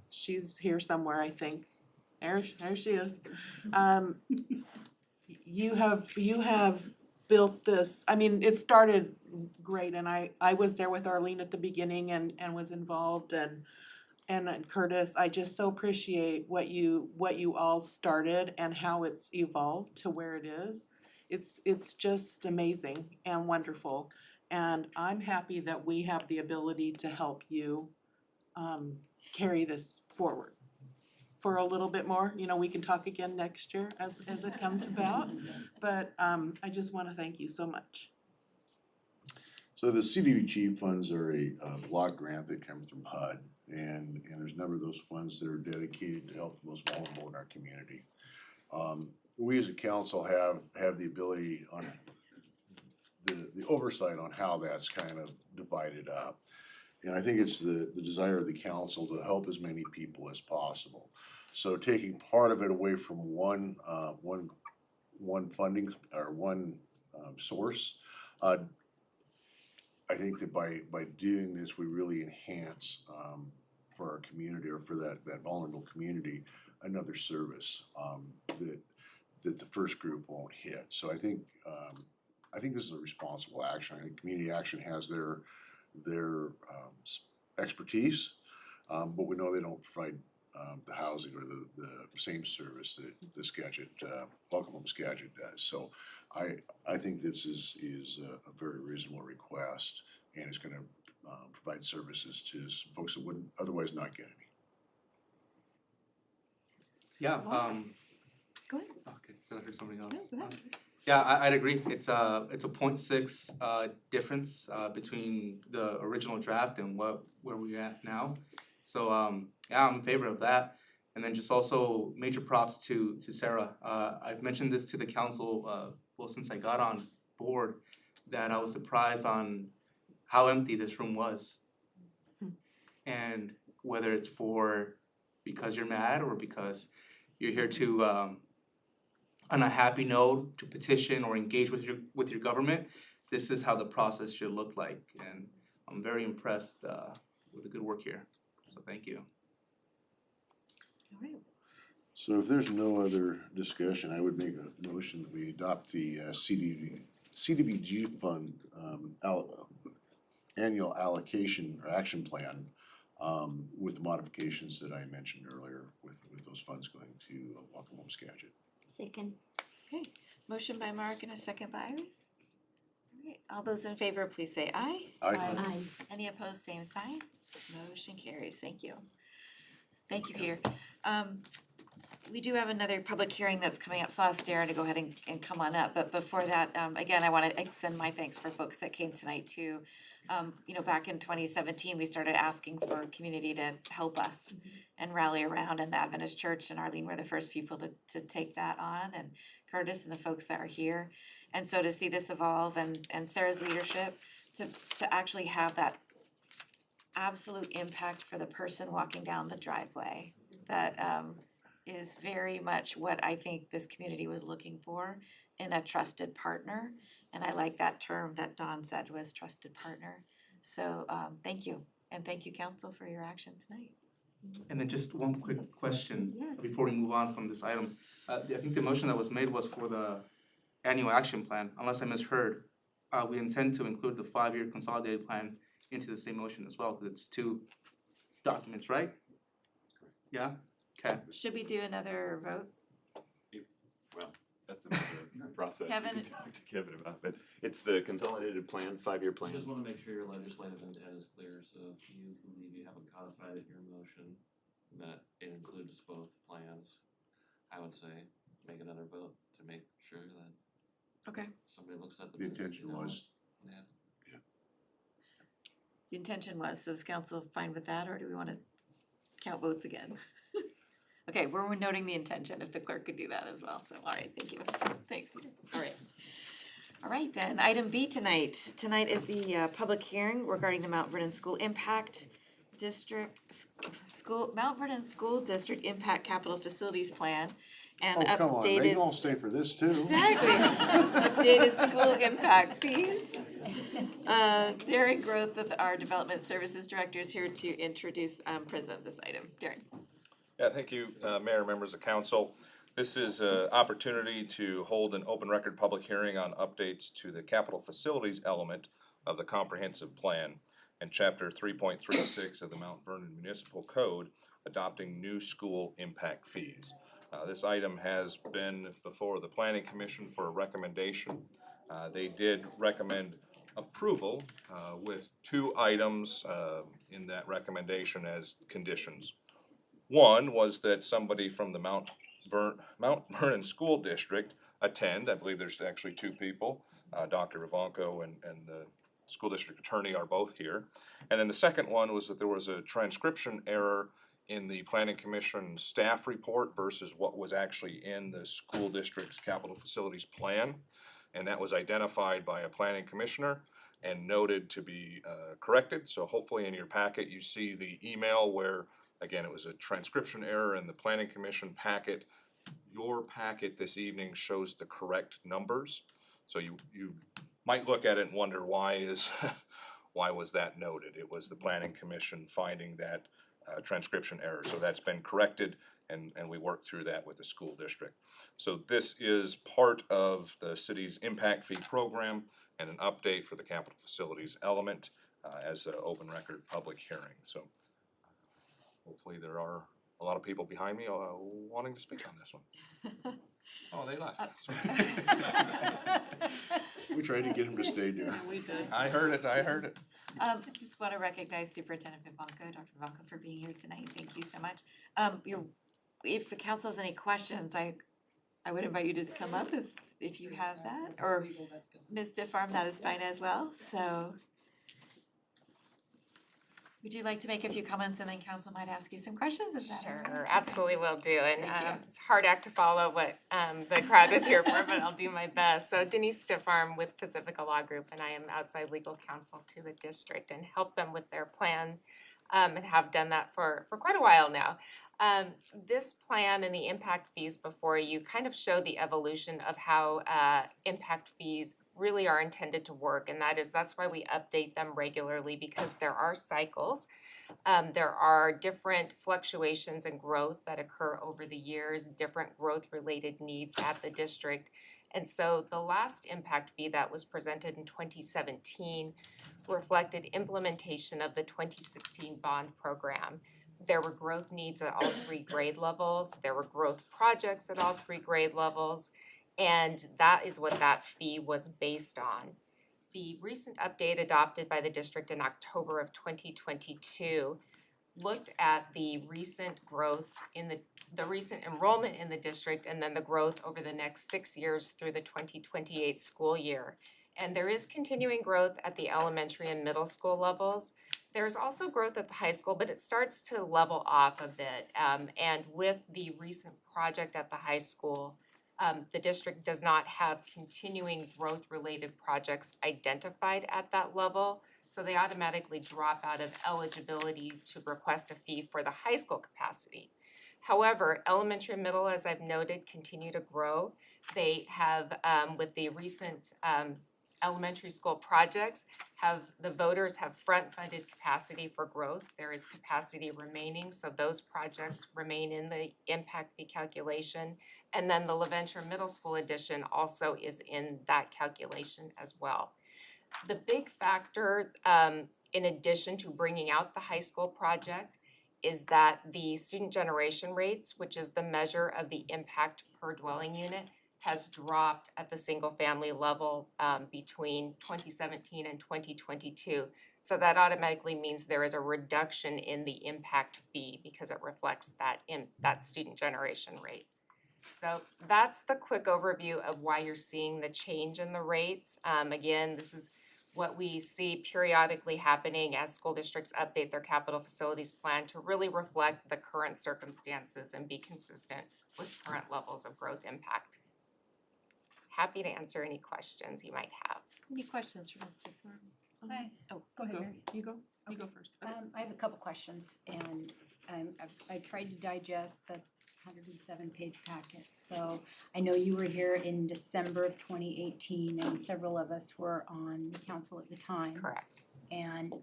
She's here somewhere, I think. There she is. You have built this, I mean, it started great, and I was there with Arlene at the beginning and was involved, and Curtis, I just so appreciate what you all started and how it's evolved to where it is. It's just amazing and wonderful, and I'm happy that we have the ability to help you carry this forward for a little bit more. You know, we can talk again next year as it comes about, but I just wanna thank you so much. So the CDBG funds are a block grant that comes from HUD, and there's a number of those funds that are dedicated to help the most vulnerable in our community. We as a council have the ability on the oversight on how that's kind of divided up. And I think it's the desire of the council to help as many people as possible. So taking part of it away from one funding or one source, I think that by doing this, we really enhance for our community, or for that vulnerable community, another service that the first group won't hit. So I think this is a responsible action. I think Community Action has their expertise, but we know they don't provide the housing or the same service that the Skagit, Welcome Home Skagit does. So I think this is a very reasonable request, and it's gonna provide services to some folks that wouldn't otherwise not get any. Yeah, Go ahead. okay, I heard somebody else. No, go ahead. Yeah, I'd agree. It's a 0.6 difference between the original draft and where we're at now. So yeah, I'm in favor of that. And then just also major props to Sarah. I've mentioned this to the council well since I got on board, that I was surprised on how empty this room was. And whether it's because you're mad or because you're here to on a happy note to petition or engage with your government, this is how the process should look like, and I'm very impressed with the good work here. So thank you. All right. So if there's no other discussion, I would make a motion that we adopt the CDBG fund annual allocation or action plan with the modifications that I mentioned earlier, with those funds going to Welcome Home Skagit. Second. Okay, motion by Mark and a second by Iris. All right, all those in favor, please say aye. Aye. Any opposed, same sign. Motion carries, thank you. Thank you, Peter. We do have another public hearing that's coming up, so I'll ask Darren to go ahead and come on up. But before that, again, I wanna extend my thanks for folks that came tonight too. You know, back in 2017, we started asking for community to help us and rally around, and the Adventist Church and Arlene were the first people to take that on, and Curtis and the folks that are here. And so to see this evolve and Sarah's leadership to actually have that absolute impact for the person walking down the driveway, that is very much what I think this community was looking for in a trusted partner. And I like that term that Dawn said, was trusted partner. So thank you, and thank you, council, for your action tonight. And then just one quick question Yes. before we move on from this item. I think the motion that was made was for the annual action plan, unless I misheard. We intend to include the 5-year consolidated plan into the same motion as well, because it's 2 documents, right? Yeah? Okay. Should we do another vote? Well, That's another process you Kevin? can talk to Kevin about, but it's the consolidated plan, 5-year plan. Just wanna make sure your legislative intent is clear, so if you believe you haven't codified it in your motion, that it includes both plans, I would say make another vote to make sure that Okay. somebody looks at the The minutes. you intention know was, what- Yeah. The intention was, so is council fine with that, or do we wanna count votes again? Okay, we're noting the intention, if the clerk could do that as well, so, all right, thank you. Thanks, Peter. All right. All right, then, item B tonight. Tonight is the public hearing regarding the Mount Vernon School Impact District, Mount Vernon School District Impact Capital Facilities Plan and oh, come on, they updated. can all stay for this too. Exactly. Updated school impact fees. Darren Groth, our Development Services Director, is here to introduce, present this item. Darren. Yeah, thank you, Mayor, members of council. This is an opportunity to hold an open record public hearing on updates to the capital facilities element of the comprehensive plan and chapter 3.36 of the Mount Vernon Municipal Code, adopting new school impact fees. This item has been before the Planning Commission for a recommendation. They did recommend approval with 2 items in that recommendation as conditions. One was that somebody from the Mount Vernon School District attend. I believe there's actually 2 people. Dr. Ivanko and the school district attorney are both here. And then the second one was that there was a transcription error in the Planning Commission staff report versus what was actually in the school district's capital facilities plan. And that was identified by a planning commissioner and noted to be corrected. So hopefully in your packet you see the email where, again, it was a transcription error in the Planning Commission packet. Your packet this evening shows the correct numbers. So you might look at it and wonder why was that noted? It was the Planning Commission finding that transcription error. So that's been corrected and we worked through that with the school district. So this is part of the city's impact fee program and an update for the capital facilities element as an open record public hearing. So hopefully there are a lot of people behind me wanting to speak on this one. Oh, they left. We tried to get him to stay, dear. We did. I heard it. Just want to recognize Superintendent Ivanko, Dr. Ivanko, for being here tonight. Thank you so much. If the council has any questions, I would invite you to come up if you have that, or Ms. DeFarm, that is fine as well, so. Would you like to make a few comments and then council might ask you some questions? Is that all right? Sure, absolutely will do, and Thank you. it's a hard act to follow what the crowd was here for, but I'll do my best. So Denise Stiffarm with Pacifica Law Group, and I am outside legal counsel to the district and help them with their plan, and have done that for quite a while now. This plan and the impact fees before you kind of show the evolution of how impact fees really are intended to work, and that's why we update them regularly, because there are cycles. There are different fluctuations in growth that occur over the years, different growth-related needs at the district. And so the last impact fee that was presented in 2017 reflected implementation of the 2016 bond program. There were growth needs at all 3 grade levels, there were growth projects at all 3 grade levels, and that is what that fee was based on. The recent update adopted by the district in October of 2022 looked at the recent growth in the recent enrollment in the district and then the growth over the next 6 years through the 2028 school year. And there is continuing growth at the elementary and middle school levels. There's also growth at the high school, but it starts to level off a bit. And with the recent project at the high school, the district does not have continuing growth-related projects identified at that level, so they automatically drop out of eligibility to request a fee for the high school capacity. However, elementary and middle, as I've noted, continue to grow. They have, with the recent elementary school projects, the voters have front-funded capacity for growth. There is capacity remaining, so those projects remain in the impact fee calculation. And then the LaVenture Middle School addition also is in that calculation as well. The big factor, in addition to bringing out the high school project, is that the student generation rates, which is the measure of the impact per dwelling unit, has dropped at the single-family level between 2017 and 2022. So that automatically means there is a reduction in the impact fee because it reflects that student generation rate. So that's the quick overview of why you're seeing the change in the rates. Again, this is what we see periodically happening as school districts update their capital facilities plan to really reflect the current circumstances and be consistent with current levels of growth impact. Happy to answer any questions you might have. Any questions for Ms. Stefan? Hi. Oh, go ahead, Mary. You go first. I have a couple questions, and I tried to digest the 107-page packet. So I know you were here in December of 2018, and several of us were on the council at the time. Correct. And,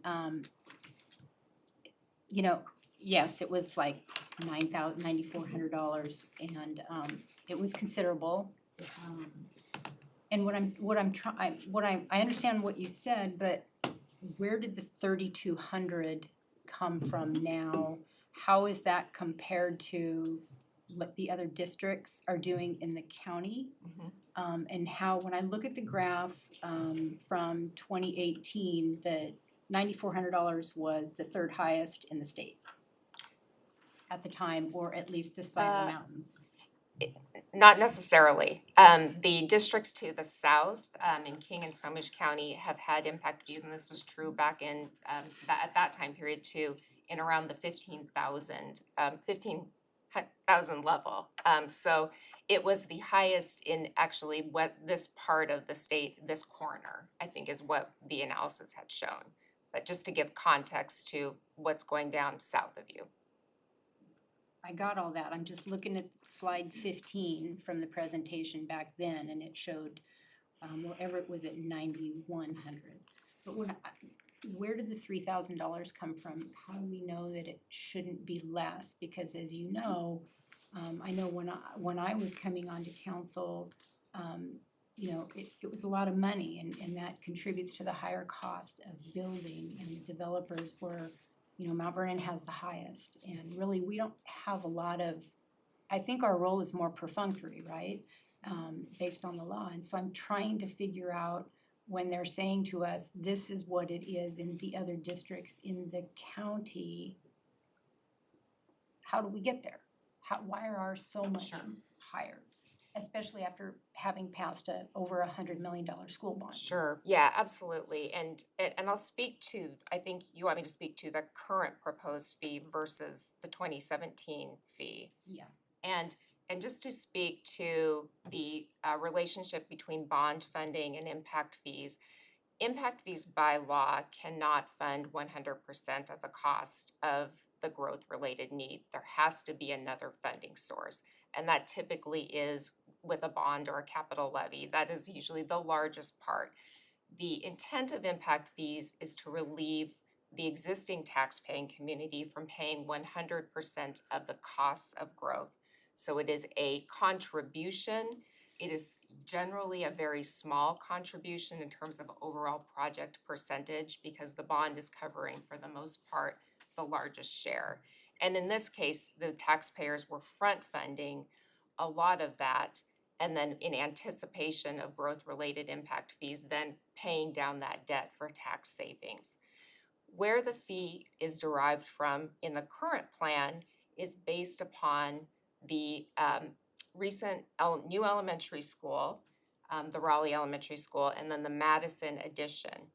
you know, yes, it was like $9,400, and it was considerable. And I understand what you said, but where did the 3,200 come from now? How is that compared to what the other districts are doing in the county? And how, when I look at the graph from 2018, the $9,400 was the third highest in the state at the time, or at least this side of the mountains. Not necessarily. The districts to the south, in King and Snohomish County, have had impact fees, and this was true back in at that time period too, in around the 15,000 level. So it was the highest in actually what this part of the state, this corner, I think is what the analysis had shown. But just to give context to what's going down south of you. I got all that. I'm just looking at slide 15 from the presentation back then, and it showed wherever it was at 9,100. But where did the $3,000 come from? How do we know that it shouldn't be less? Because as you know, I know when I was coming onto council, you know, it was a lot of money, and that contributes to the higher cost of building, and the developers were, you know, Mount Vernon has the highest, and really we don't have a lot of, I think our role is more perfunctory, right? Based on the law. And so I'm trying to figure out, when they're saying to us, this is what it is in the other districts in the county, how do we get there? Why are ours so much higher? Especially after having passed over $100 million school bond. Sure, yeah, absolutely. And I'll speak to, I think you want me to speak to the current proposed fee versus the 2017 fee. Yeah. And just to speak to the relationship between bond funding and impact fees by law cannot fund 100% of the cost of the growth-related need. There has to be another funding source, and that typically is with a bond or a capital levy. That is usually the largest part. The intent of impact fees is to relieve the existing tax-paying community from paying 100% of the costs of growth. So it is a contribution. It is generally a very small contribution in terms of overall project percentage, because the bond is covering, for the most part, the largest share. And in this case, the taxpayers were front funding a lot of that, and then in anticipation of growth-related impact fees, then paying down that debt for tax savings. Where the fee is derived from in the current plan is based upon the recent new elementary school, the Raleigh Elementary School, and then the Madison addition.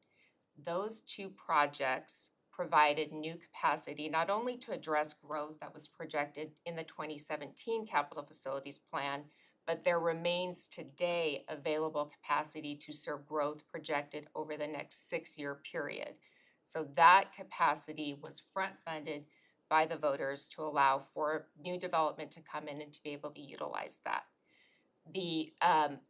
Those two projects provided new capacity not only to address growth that was projected in the 2017 capital facilities plan, but there remains today available capacity to serve growth projected over the next 6-year period. So that capacity was front-funded by the voters to allow for new development to come in and to be able to utilize that. The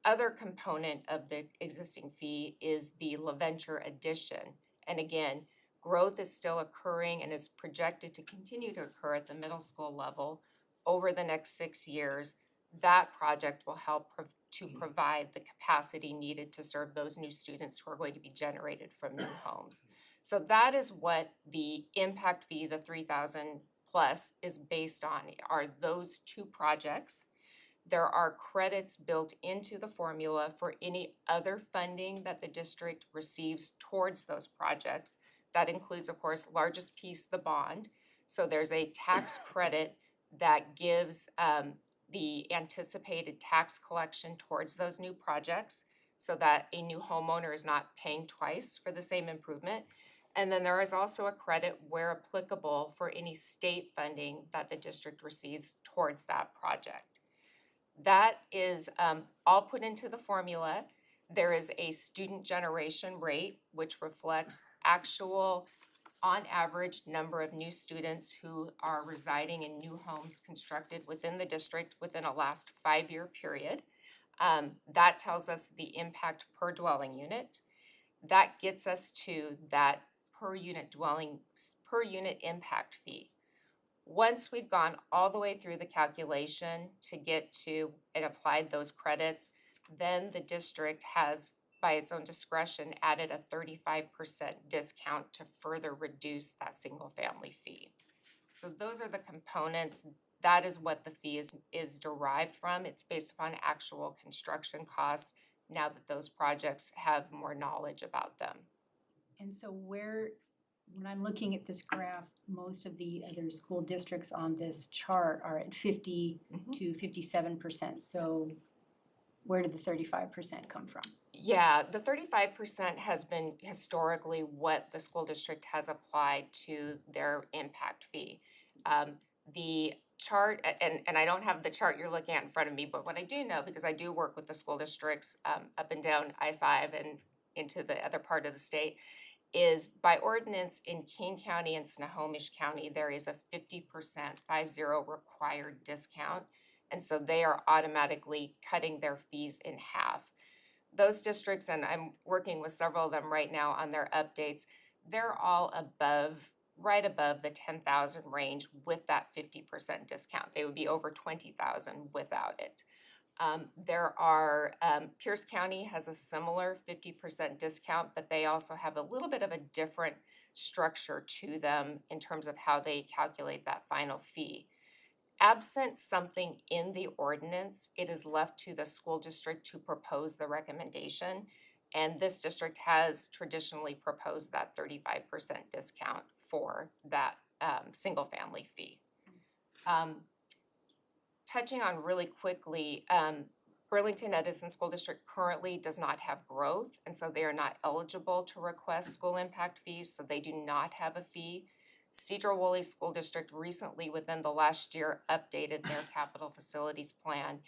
other component of the existing fee is the LaVenture addition. And again, growth is still occurring and is projected to continue to occur at the middle school level over the next 6 years. That project will help to provide the capacity needed to serve those new students who are going to be generated from new homes. So that is what the impact fee, the $3,000 plus, is based on, are those two projects. There are credits built into the formula for any other funding that the district receives towards those projects. That includes, of course, largest piece, the bond. So there's a tax credit that gives the anticipated tax collection towards those new projects so that a new homeowner is not paying twice for the same improvement. And then there is also a credit where applicable for any state funding that the district receives towards that project. That is all put into the formula. There is a student generation rate, which reflects actual, on average, number of new students who are residing in new homes constructed within the district within a last 5-year period. That tells us the impact per dwelling unit. That gets us to that per unit impact fee. Once we've gone all the way through the calculation to get to and applied those credits, then the district has, by its own discretion, added a 35% discount to further reduce that single family fee. So those are the components. That is what the fee is derived from. It's based upon actual construction costs now that those projects have more knowledge about them. And so when I'm looking at this graph, most of the other school districts on this chart are at 50 to 57%. So where did the 35% come from? Yeah, the 35% has been historically what the school district has applied to their impact fee. The chart, and I don't have the chart you're looking at in front of me, but what I do know, because I do work with the school districts up and down I-5 and into the other part of the state, is by ordinance in King County and Snohomish County, there is a 50% required discount. And so they are automatically cutting their fees in half. Those districts, and I'm working with several of them right now on their updates, they're all right above the 10,000 range with that 50% discount. They would be over 20,000 without it. Pierce County has a similar 50% discount, but they also have a little bit of a different structure to them in terms of how they calculate that final fee. Absent something in the ordinance, it is left to the school district to propose the recommendation. And this district has traditionally proposed that 35% discount for that single family fee. Touching on really quickly, Burlington Edison School District currently does not have growth, and so they are not eligible to request school impact fees, so they do not have a fee. Cedar-Woolley School District recently, within the last year, updated their capital facilities plan.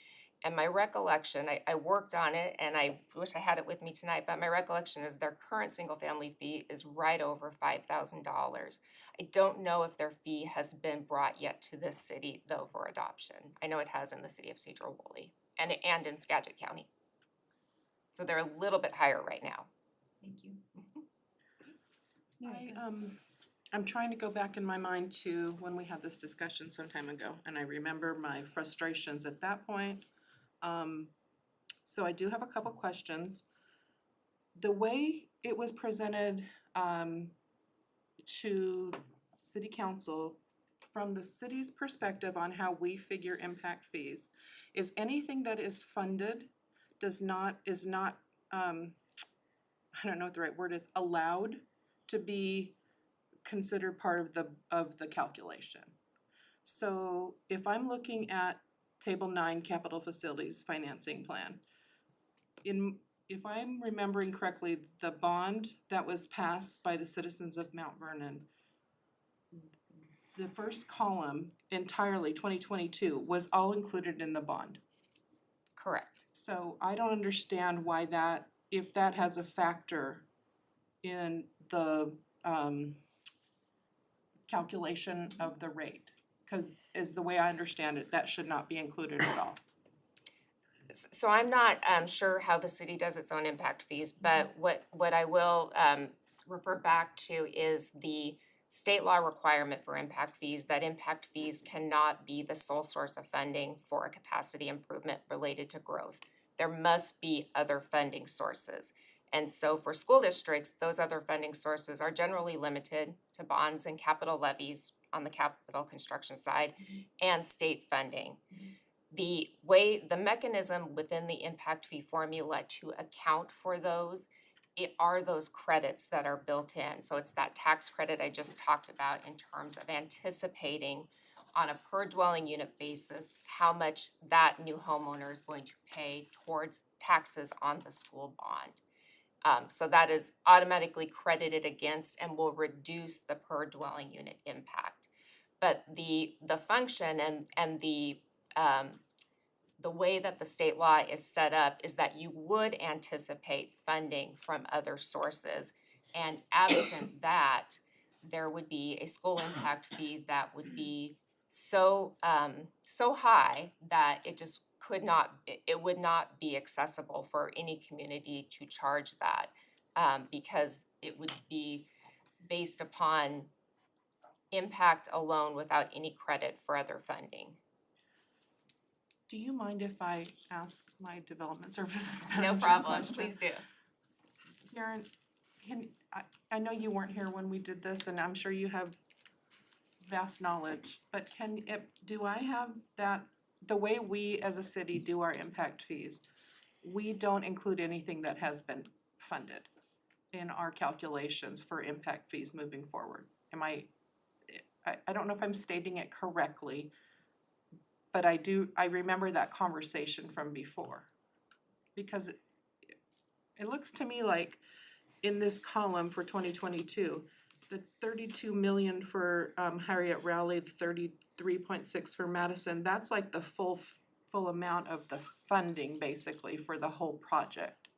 And my recollection, I worked on it, and I wish I had it with me tonight, but my recollection is their current single-family fee is right over $5,000. I don't know if their fee has been brought yet to this city, though, for adoption. I know it has in the city of Cedar-Woolley and in Skagit County. So they're a little bit higher right now. Thank you. I'm trying to go back in my mind to when we had this discussion some time ago, and I remember my frustrations at that point. So I do have a couple questions. The way it was presented to City Council from the city's perspective on how we figure impact fees is anything that is funded is not I don't know what the right word is, allowed to be considered part of the calculation. So if I'm looking at Table 9 Capital Facilities Financing Plan, if I'm remembering correctly, the bond that was passed by the citizens of Mount Vernon, the first column entirely, 2022, was all included in the bond. Correct. So I don't understand why that, if that has a factor in the calculation of the rate, because as the way I understand it, that should not be included at all. So I'm not sure how the city does its own impact fees, but what I will refer back to is the state law requirement for impact fees, that impact fees cannot be the sole source of funding for a capacity improvement related to growth. There must be other funding sources. And so for school districts, those other funding sources are generally limited to bonds and capital levies on the capital construction side and state funding. the mechanism within the impact fee formula to account for those, are those credits that are built in. So it's that tax credit I just talked about in terms of anticipating on a per dwelling unit basis, how much that new homeowner is going to pay towards taxes on the school bond. So that is automatically credited against and will reduce the per dwelling unit impact. But the function and the way that the state law is set up is that you would anticipate funding from other sources. And absent that, there would be a school impact fee that would be so high that it just it would not be accessible for any community to charge that, because it would be based upon impact alone without any credit for other funding. Do you mind if I ask my development services No manager a problem, question? please do. Karen, I know you weren't here when we did this, and I'm sure you have vast knowledge, but do I have that, the way we as a city do our impact fees, we don't include anything that has been funded in our calculations for impact fees moving forward. I don't know if I'm stating it correctly, but I remember that conversation from before. Because it looks to me like in this column for 2022, the 32 million for Harriet Raleigh, the 33.6 for Madison, that's like the full amount of the funding basically for the whole project.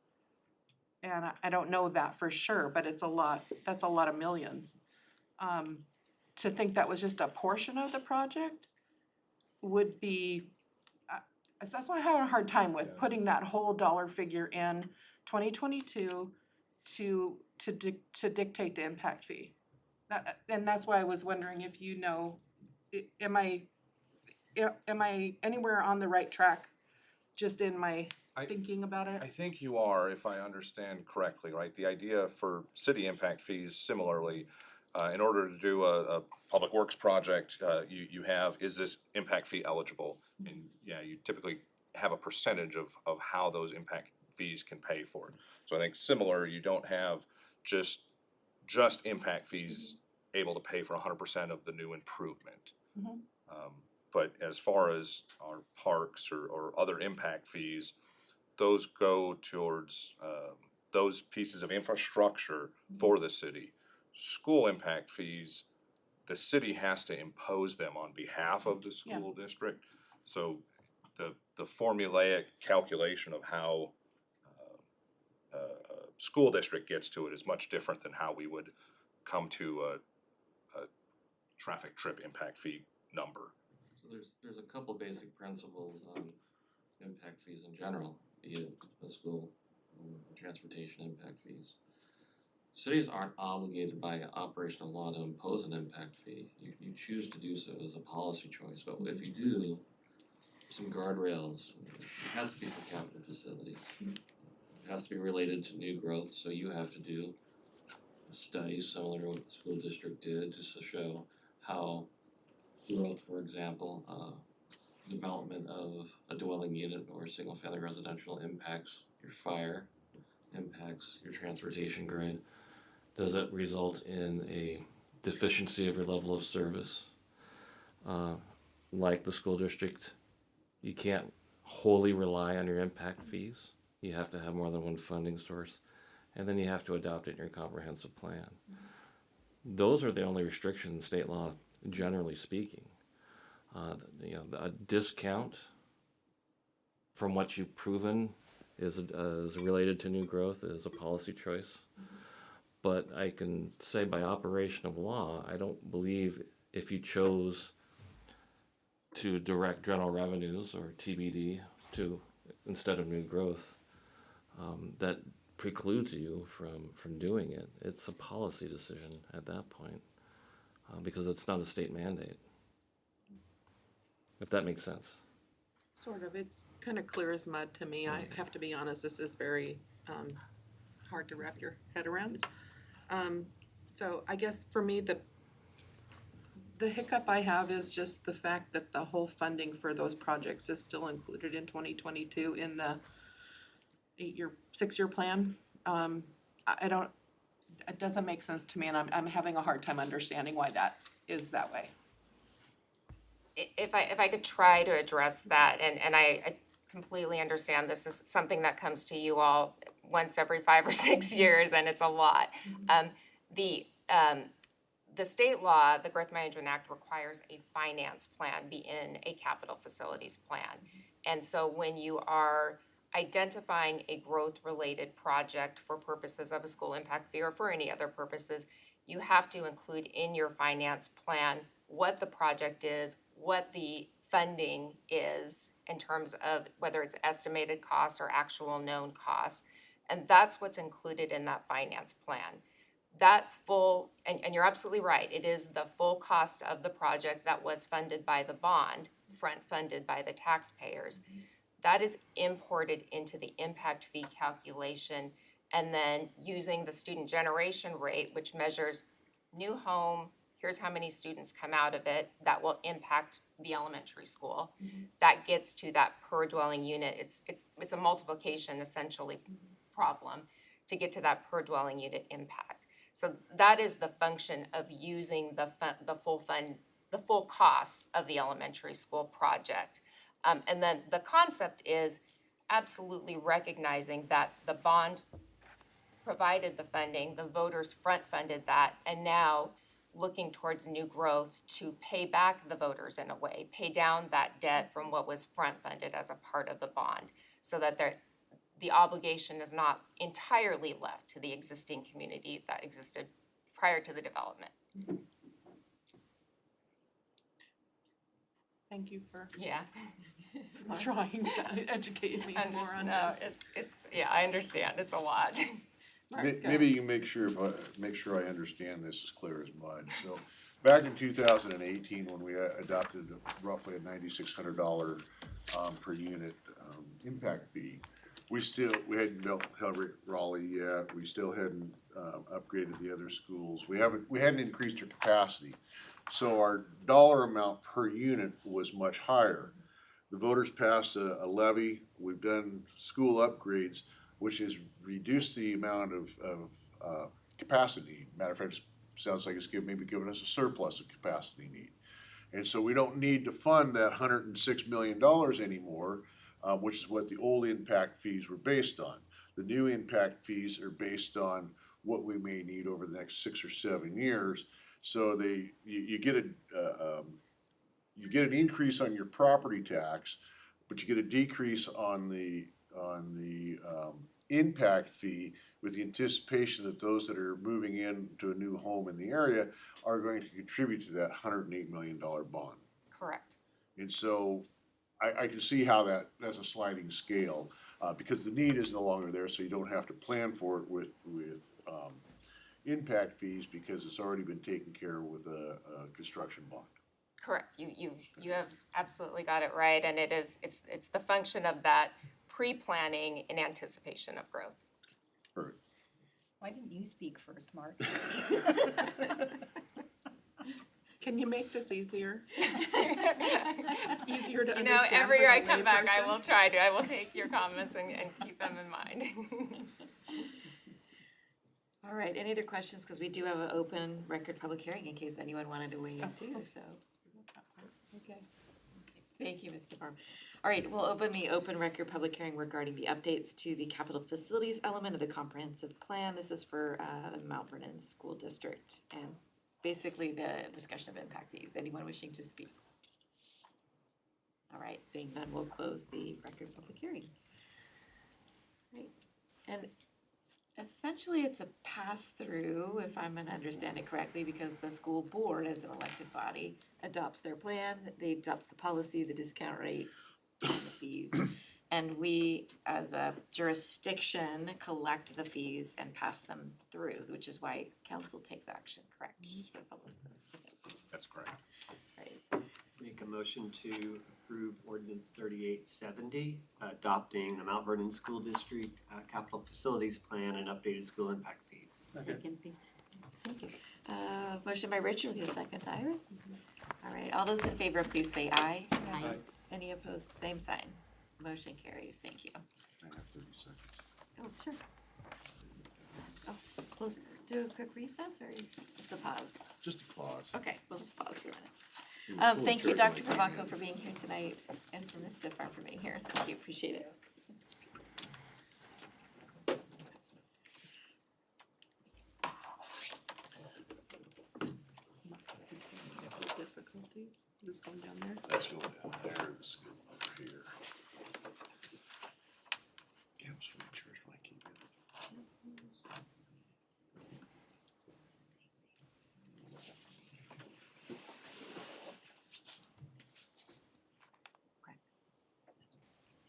And I don't know that for sure, but it's a lot, that's a lot of millions. To think that was just a portion of the project would be, so that's why I have a hard time with putting that whole dollar figure in 2022 to dictate the impact fee. And that's why I was wondering if you know, am I anywhere on the right track just in my thinking about it? I think you are, if I understand correctly, right? The idea for city impact fees similarly, in order to do a public works project, you have, is this impact fee eligible? And yeah, you typically have a percentage of how those impact fees can pay for it. So I think similar, you don't have just impact fees able to pay for 100% of the new improvement. But as far as our parks or other impact fees, those go towards those pieces of infrastructure for the city. School impact fees, the city has to impose them on behalf of the school district. So the formulaic calculation of how a school district gets to it is much different than how we would come to a traffic trip impact fee number. So there's a couple basic principles on impact fees in general, be it the school or transportation impact fees. Cities aren't obligated by operational law to impose an impact fee. You choose to do so as a policy choice, but if you do, some guardrails. It has to be for capital facilities. It has to be related to new growth, so you have to do a study similar to what the school district did just to show how growth, for example, development of a dwelling unit or single family residential impacts your fire, impacts your transportation grid. Does it result in a deficiency of your level of service? Like the school district, you can't wholly rely on your impact fees. You have to have more than one funding source, and then you have to adopt it in your comprehensive plan. Those are the only restrictions in state law, generally speaking. A discount from what you've proven is related to new growth is a policy choice. But I can say by operation of law, I don't believe if you chose to direct general revenues or TBD to instead of new growth, that precludes you from doing it. It's a policy decision at that point because it's not a state mandate. If that makes sense. Sort of, it's kind of clear as mud to me. I have to be honest, this is very hard to wrap your head around. So I guess for me, The hiccup I have is just the fact that the whole funding for those projects is still included in 2022 in the 6-year plan. I don't, it doesn't make sense to me, and I'm having a hard time understanding why that is that way. If I could try to address that, and I completely understand this is something that comes to you all once every 5 or 6 years, and it's a lot. The state law, the Growth Management Act, requires a finance plan be in a capital facilities plan. And so when you are identifying a growth-related project for purposes of a school impact fee or for any other purposes, you have to include in your finance plan what the project is, what the funding is in terms of whether it's estimated costs or actual known costs. And that's what's included in that finance plan. That full, and you're absolutely right, it is the full cost of the project that was funded by the bond, front funded by the taxpayers. That is imported into the impact fee calculation, and then using the student generation rate, which measures new home, here's how many students come out of it, that will impact the elementary school. That gets to that per dwelling unit. It's a multiplication essentially problem to get to that per dwelling unit impact. So that is the function of using the full costs of the elementary school project. And then the concept is absolutely recognizing that the bond provided the funding, the voters front funded that, and now looking towards new growth to pay back the voters in a way, pay down that debt from what was front funded as a part of the bond, so that the obligation is not entirely left to the existing community that existed prior to the development. Thank you for trying to educate me more on No, this. I understand, it's a lot. Maybe you can make sure I understand this as clear as mud. So, back in 2018, when we adopted roughly a $9,600 per unit impact fee, we hadn't built Raleigh yet. We still hadn't upgraded the other schools. We hadn't increased our capacity, so our dollar amount per unit was much higher. The voters passed a levy. We've done school upgrades, which has reduced the amount of capacity. Matter of fact, it sounds like it's maybe giving us a surplus of capacity need. And so we don't need to fund that $106 million anymore, which is what the old impact fees were based on. The new impact fees are based on what we may need over the next 6 or 7 years. So you get an increase on your property tax, but you get a decrease on the impact fee, with the anticipation that those that are moving into a new home in the area are going to contribute to that $108 million bond. Correct. And so I can see how that's a sliding scale, because the need is no longer there, so you don't have to plan for it with impact fees, because it's already been taken care of with a construction bond. Correct, you have absolutely got it right, and it's the function of that pre-planning in anticipation of growth. Perfect. Why didn't you speak first, Mark? Can you make this easier? Easier to understand. Every year I come back, I layperson? will try to. I will take your comments and keep them in mind. All right, any other questions? Because we do have an open record public hearing in case anyone wanted to weigh in too, so. Okay. Thank you, Mr. Farm. All right, we'll open the open record public hearing regarding the updates to the capital facilities element of the comprehensive plan. This is for the Mount Vernon School District, and basically the discussion of impact fees. Anyone wishing to speak? All right, seeing none, we'll close the record public hearing. Right, and essentially it's a pass-through, if I'm gonna understand it correctly, because the school board as an elected body adopts their plan, they adopts the policy, the discount rate, and the fees. And we, as a jurisdiction, collect the fees and pass them through, which is why council takes action, correct? Just for public. That's correct. Right. Make a motion to approve ordinance 3870, adopting the Mount Vernon School District Capital Facilities Plan and updated school impact fees. Second, please. Thank you. Motion by Richard, we'll get a second to Iris. All right, all those in favor, please say aye. Aye. Any opposed, same sign. Motion carries, thank you. I have 30 seconds. Oh, sure. Oh, we'll do a quick recess or just a pause? Just a pause. Okay, we'll just pause for a minute. It was full Thank you, of Dr. cherry. Pravanko, for being here tonight, and for Ms. Diffar for being here. Thank you, appreciate it. Difficulties, just going down there. That's going down there, this is going over here. Campus from the church when I keep it.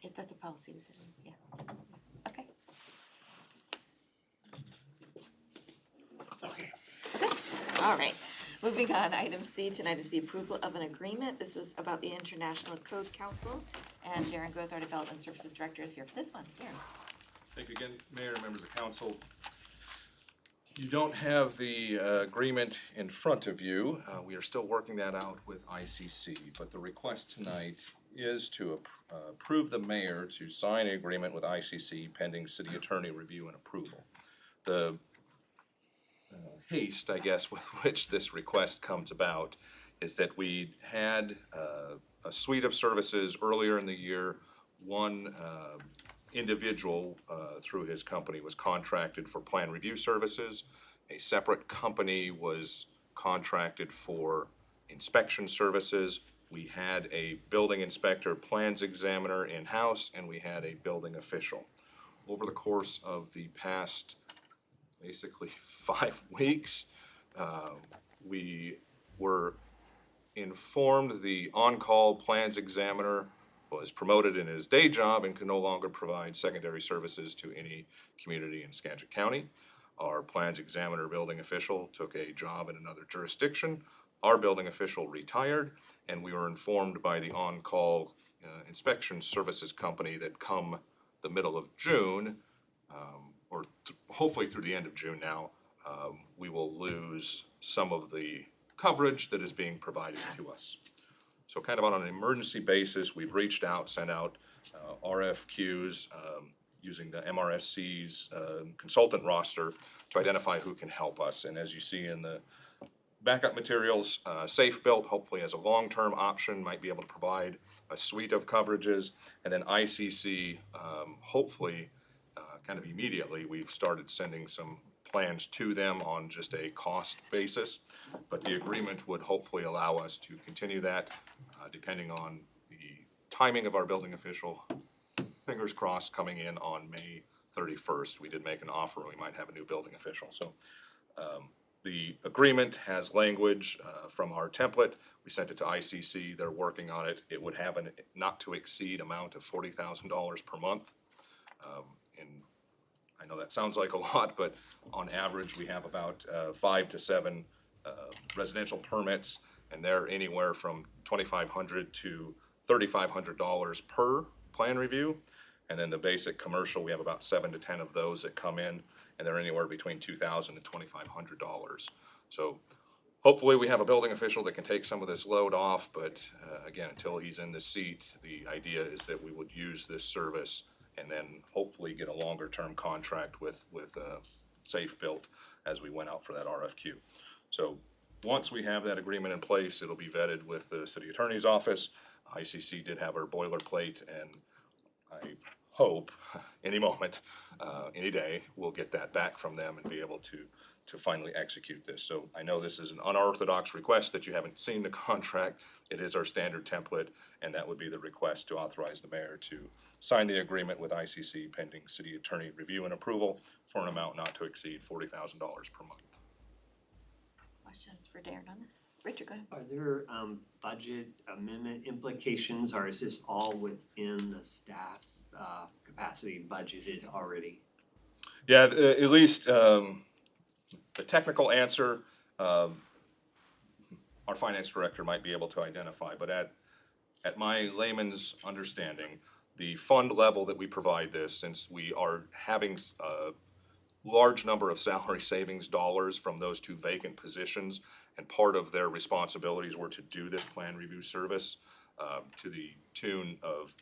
If that's a policy decision, yeah. Okay. Okay. All right, moving on, item C tonight is the approval of an agreement. This is about the International Code Council, and Darren Goeth, our Development Services Director, is here for this one. Darren. Thank you again, Mayor, members of council. You don't have the agreement in front of you. We are still working that out with ICC, but the request tonight is to approve the mayor to sign an agreement with ICC pending city attorney review and approval. The haste, I guess, with which this request comes about is that we had a suite of services earlier in the year. One individual through his company was contracted for plan review services. A separate company was contracted for inspection services. We had a building inspector, plans examiner in-house, and we had a building official. Over the course of the past basically 5 weeks, we were informed the on-call plans examiner was promoted in his day job and could no longer provide secondary services to any community in Skagit County. Our plans examiner building official took a job in another jurisdiction. Our building official retired, and we were informed by the on-call inspection services company that come the middle of June, hopefully through the end of June now, we will lose some of the coverage that is being provided to us. So kind of on an emergency basis, we've reached out, sent out RFQs using the MRSC's consultant roster to identify who can help us. And as you see in the backup materials, Safe Built, hopefully as a long-term option, might be able to provide a suite of coverages. And then ICC, hopefully, kind of immediately, we've started sending some plans to them on just a cost basis. But the agreement would hopefully allow us to continue that, depending on the timing of our building official. Fingers crossed, coming in on May 31st. We did make an offer, we might have a new building official. So the agreement has language from our template. We sent it to ICC, they're working on it. It would have a not to exceed amount of $40,000 per month. And I know that sounds like a lot, but on average, we have about 5 to 7 residential permits, and they're anywhere from $2,500 to $3,500 per plan review. And then the basic commercial, we have about 7 to 10 of those that come in, and they're anywhere between $2,000 and $2,500. So hopefully we have a building official that can take some of this load off, but again, until he's in the seat, the idea is that we would use this service and then hopefully get a longer term contract with Safe Built as we went out for that RFQ. So once we have that agreement in place, it'll be vetted with the city attorney's office. ICC did have our boilerplate, and I hope any moment, any day, we'll get that back from them and be able to finally execute this. So I know this is an unorthodox request that you haven't seen the contract. It is our standard template, and that would be the request to authorize the mayor to sign the agreement with ICC pending city attorney review and approval for an amount not to exceed $40,000 per month. Questions for Darren on this? Richard, go ahead. Are there budget amendment implications, or is this all within the staff capacity budgeted already? Yeah, at least the technical answer, our finance director might be able to identify, but at my layman's understanding, the fund level that we provide this, since we are having large number of salary savings dollars from those two vacant positions, and part of their responsibilities were to do this plan review service to the tune of,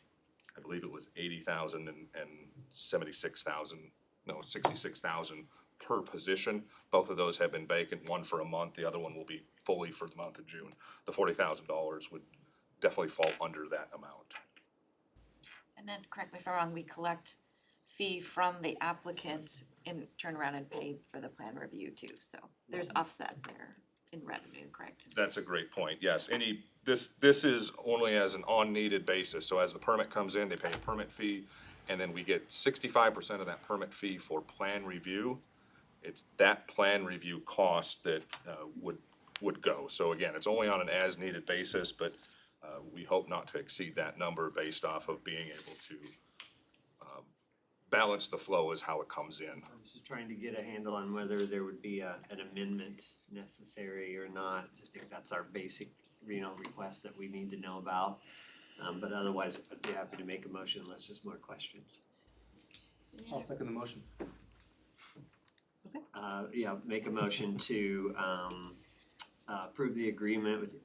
I believe it was 80,000 and 76,000, no, 66,000 per position. Both of those have been vacant, one for a month, the other one will be fully for the month of June. The $40,000 would definitely fall under that amount. And then, correct me if I'm wrong, we collect fee from the applicant and turn around and pay for the plan review too, so there's offset there in revenue, correct? That's a great point, yes. This is only as an on-needed basis, so as the permit comes in, they pay a permit fee, and then we get 65% of that permit fee for plan review. It's that plan review cost that would go. So again, it's only on an as-needed basis, but we hope not to exceed that number based off of being able to balance the flow as how it comes in. I'm just trying to get a handle on whether there would be an amendment necessary or not. I think that's our basic, request that we need to know about. But otherwise, I'd be happy to make a motion unless there's more questions. I'll second the motion. Make a motion to approve the agreement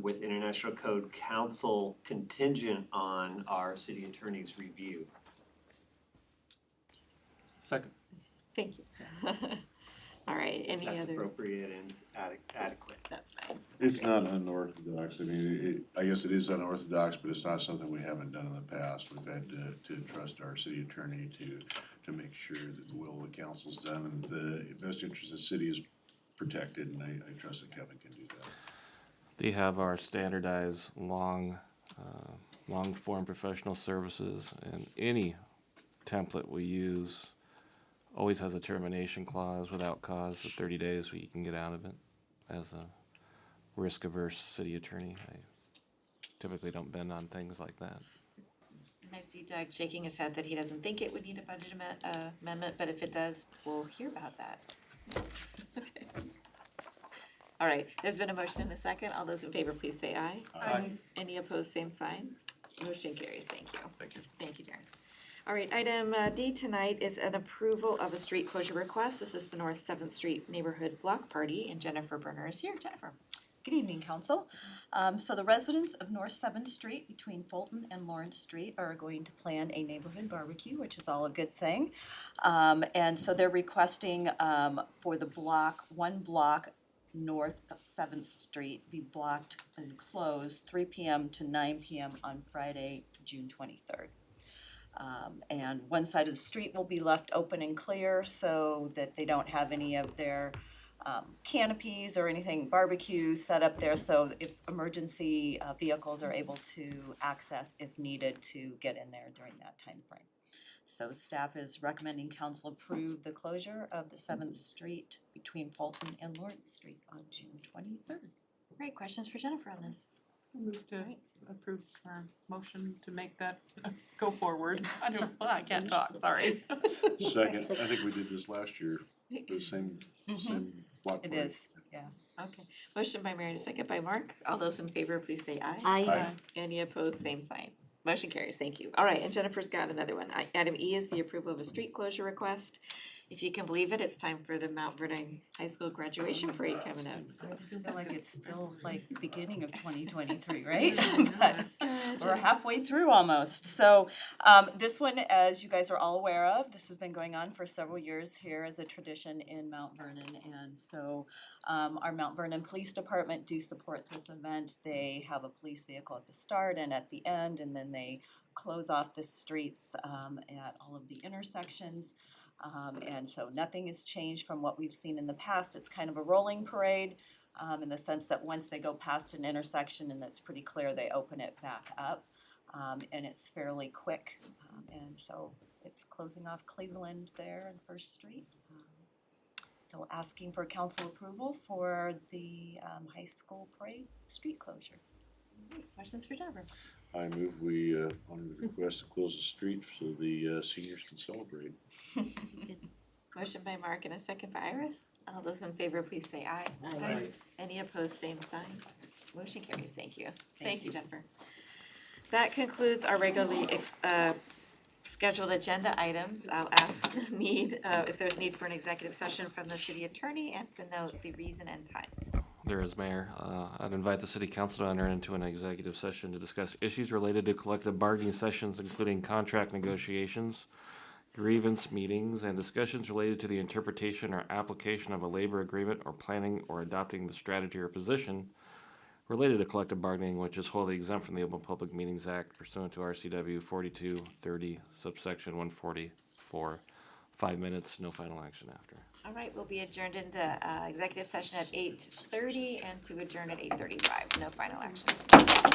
with International Code Council contingent on our city attorney's review. Second. Thank you. All right, any That's other? appropriate and adequate. That's fine. It's not unorthodox. I mean, I guess it is unorthodox, but it's not something we haven't done in the past. We've had to trust our city attorney to make sure that the will of the council's done and the best interest of the city is protected, and I trust that Kevin can do that. They have our standardized long form professional services, and any template we use always has a termination clause without cause of 30 days so you can get out of it. As a risk-averse city attorney, I typically don't bend on things like that. And I see Doug shaking his head that he doesn't think it would need a budget amendment, but if it does, we'll hear about that. Okay. All right, there's been a motion in the second. All those in favor, please say aye. Aye. Any opposed, same sign. Motion carries. Thank you. Thank you. Thank you, Darren. All right, item D tonight is an approval of a street closure request. This is the North 7th Street Neighborhood Block Party, and Jennifer Berner is here. Jennifer. Good evening, Council. So the residents of North 7th Street between Fulton and Lawrence Street are going to plan a neighborhood barbecue, which is all a good thing. And so they're requesting for the one block north of 7th Street be blocked and closed 3 p.m. to 9 p.m. on Friday, June 23rd. And one side of the street will be left open and clear so that they don't have any of their canopies or anything barbecue set up there, so if emergency vehicles are able to access if needed to get in there during that time frame. So staff is recommending council approve the closure of the 7th Street between Fulton and Lawrence Street on June 23rd. Great, questions for Jennifer on this? Move to approve our motion to make that go forward. I can't talk, sorry. Second, I think we did this last year, the same block It party. is, yeah. Okay, motion by Mary, second by Mark. All those in favor, please say aye. Aye. Any opposed, same sign. Motion carries, thank you. All right, and Jennifer's got another one. Item E is the approval of a street closure request. If you can believe it, it's time for the Mount Vernon High School graduation parade coming up. I just feel like it's still like the beginning of 2023, right? But we're halfway through almost. So this one, as you guys are all aware of, this has been going on for several years here as a tradition in Mount Vernon. And so our Mount Vernon Police Department do support this event. They have a police vehicle at the start and at the end, and then they close off the streets at all of the intersections. And so nothing has changed from what we've seen in the past. It's kind of a rolling parade in the sense that once they go past an intersection and that's pretty clear, they open it back up. And it's fairly quick. And so it's closing off Cleveland there and First Street. So asking for council approval for the high school parade street closure. Questions for Jennifer? I move we honor the request to close the street so the seniors can celebrate. Motion by Mark and a second by Iris. All those in favor, please say aye. Aye. Any opposed, same sign. Motion carries, thank you. Thank you, Jennifer. That concludes our regularly scheduled agenda items, I'll ask if there's need for an executive session from the city attorney and to note the reason and time. There is, Mayor. I'd invite the city council to enter into an executive session to discuss issues related to collective bargaining sessions, including contract negotiations, grievance meetings, and discussions related to the interpretation or application of a labor agreement or planning or adopting the strategy or position related to collective bargaining, which is wholly exempt from the Open Public Meetings Act pursuant to RCW 4230, subsection 144. 5 minutes, no final action after. All right, we'll be adjourned into executive session at 8:30 and to adjourn at 8:35. No final action.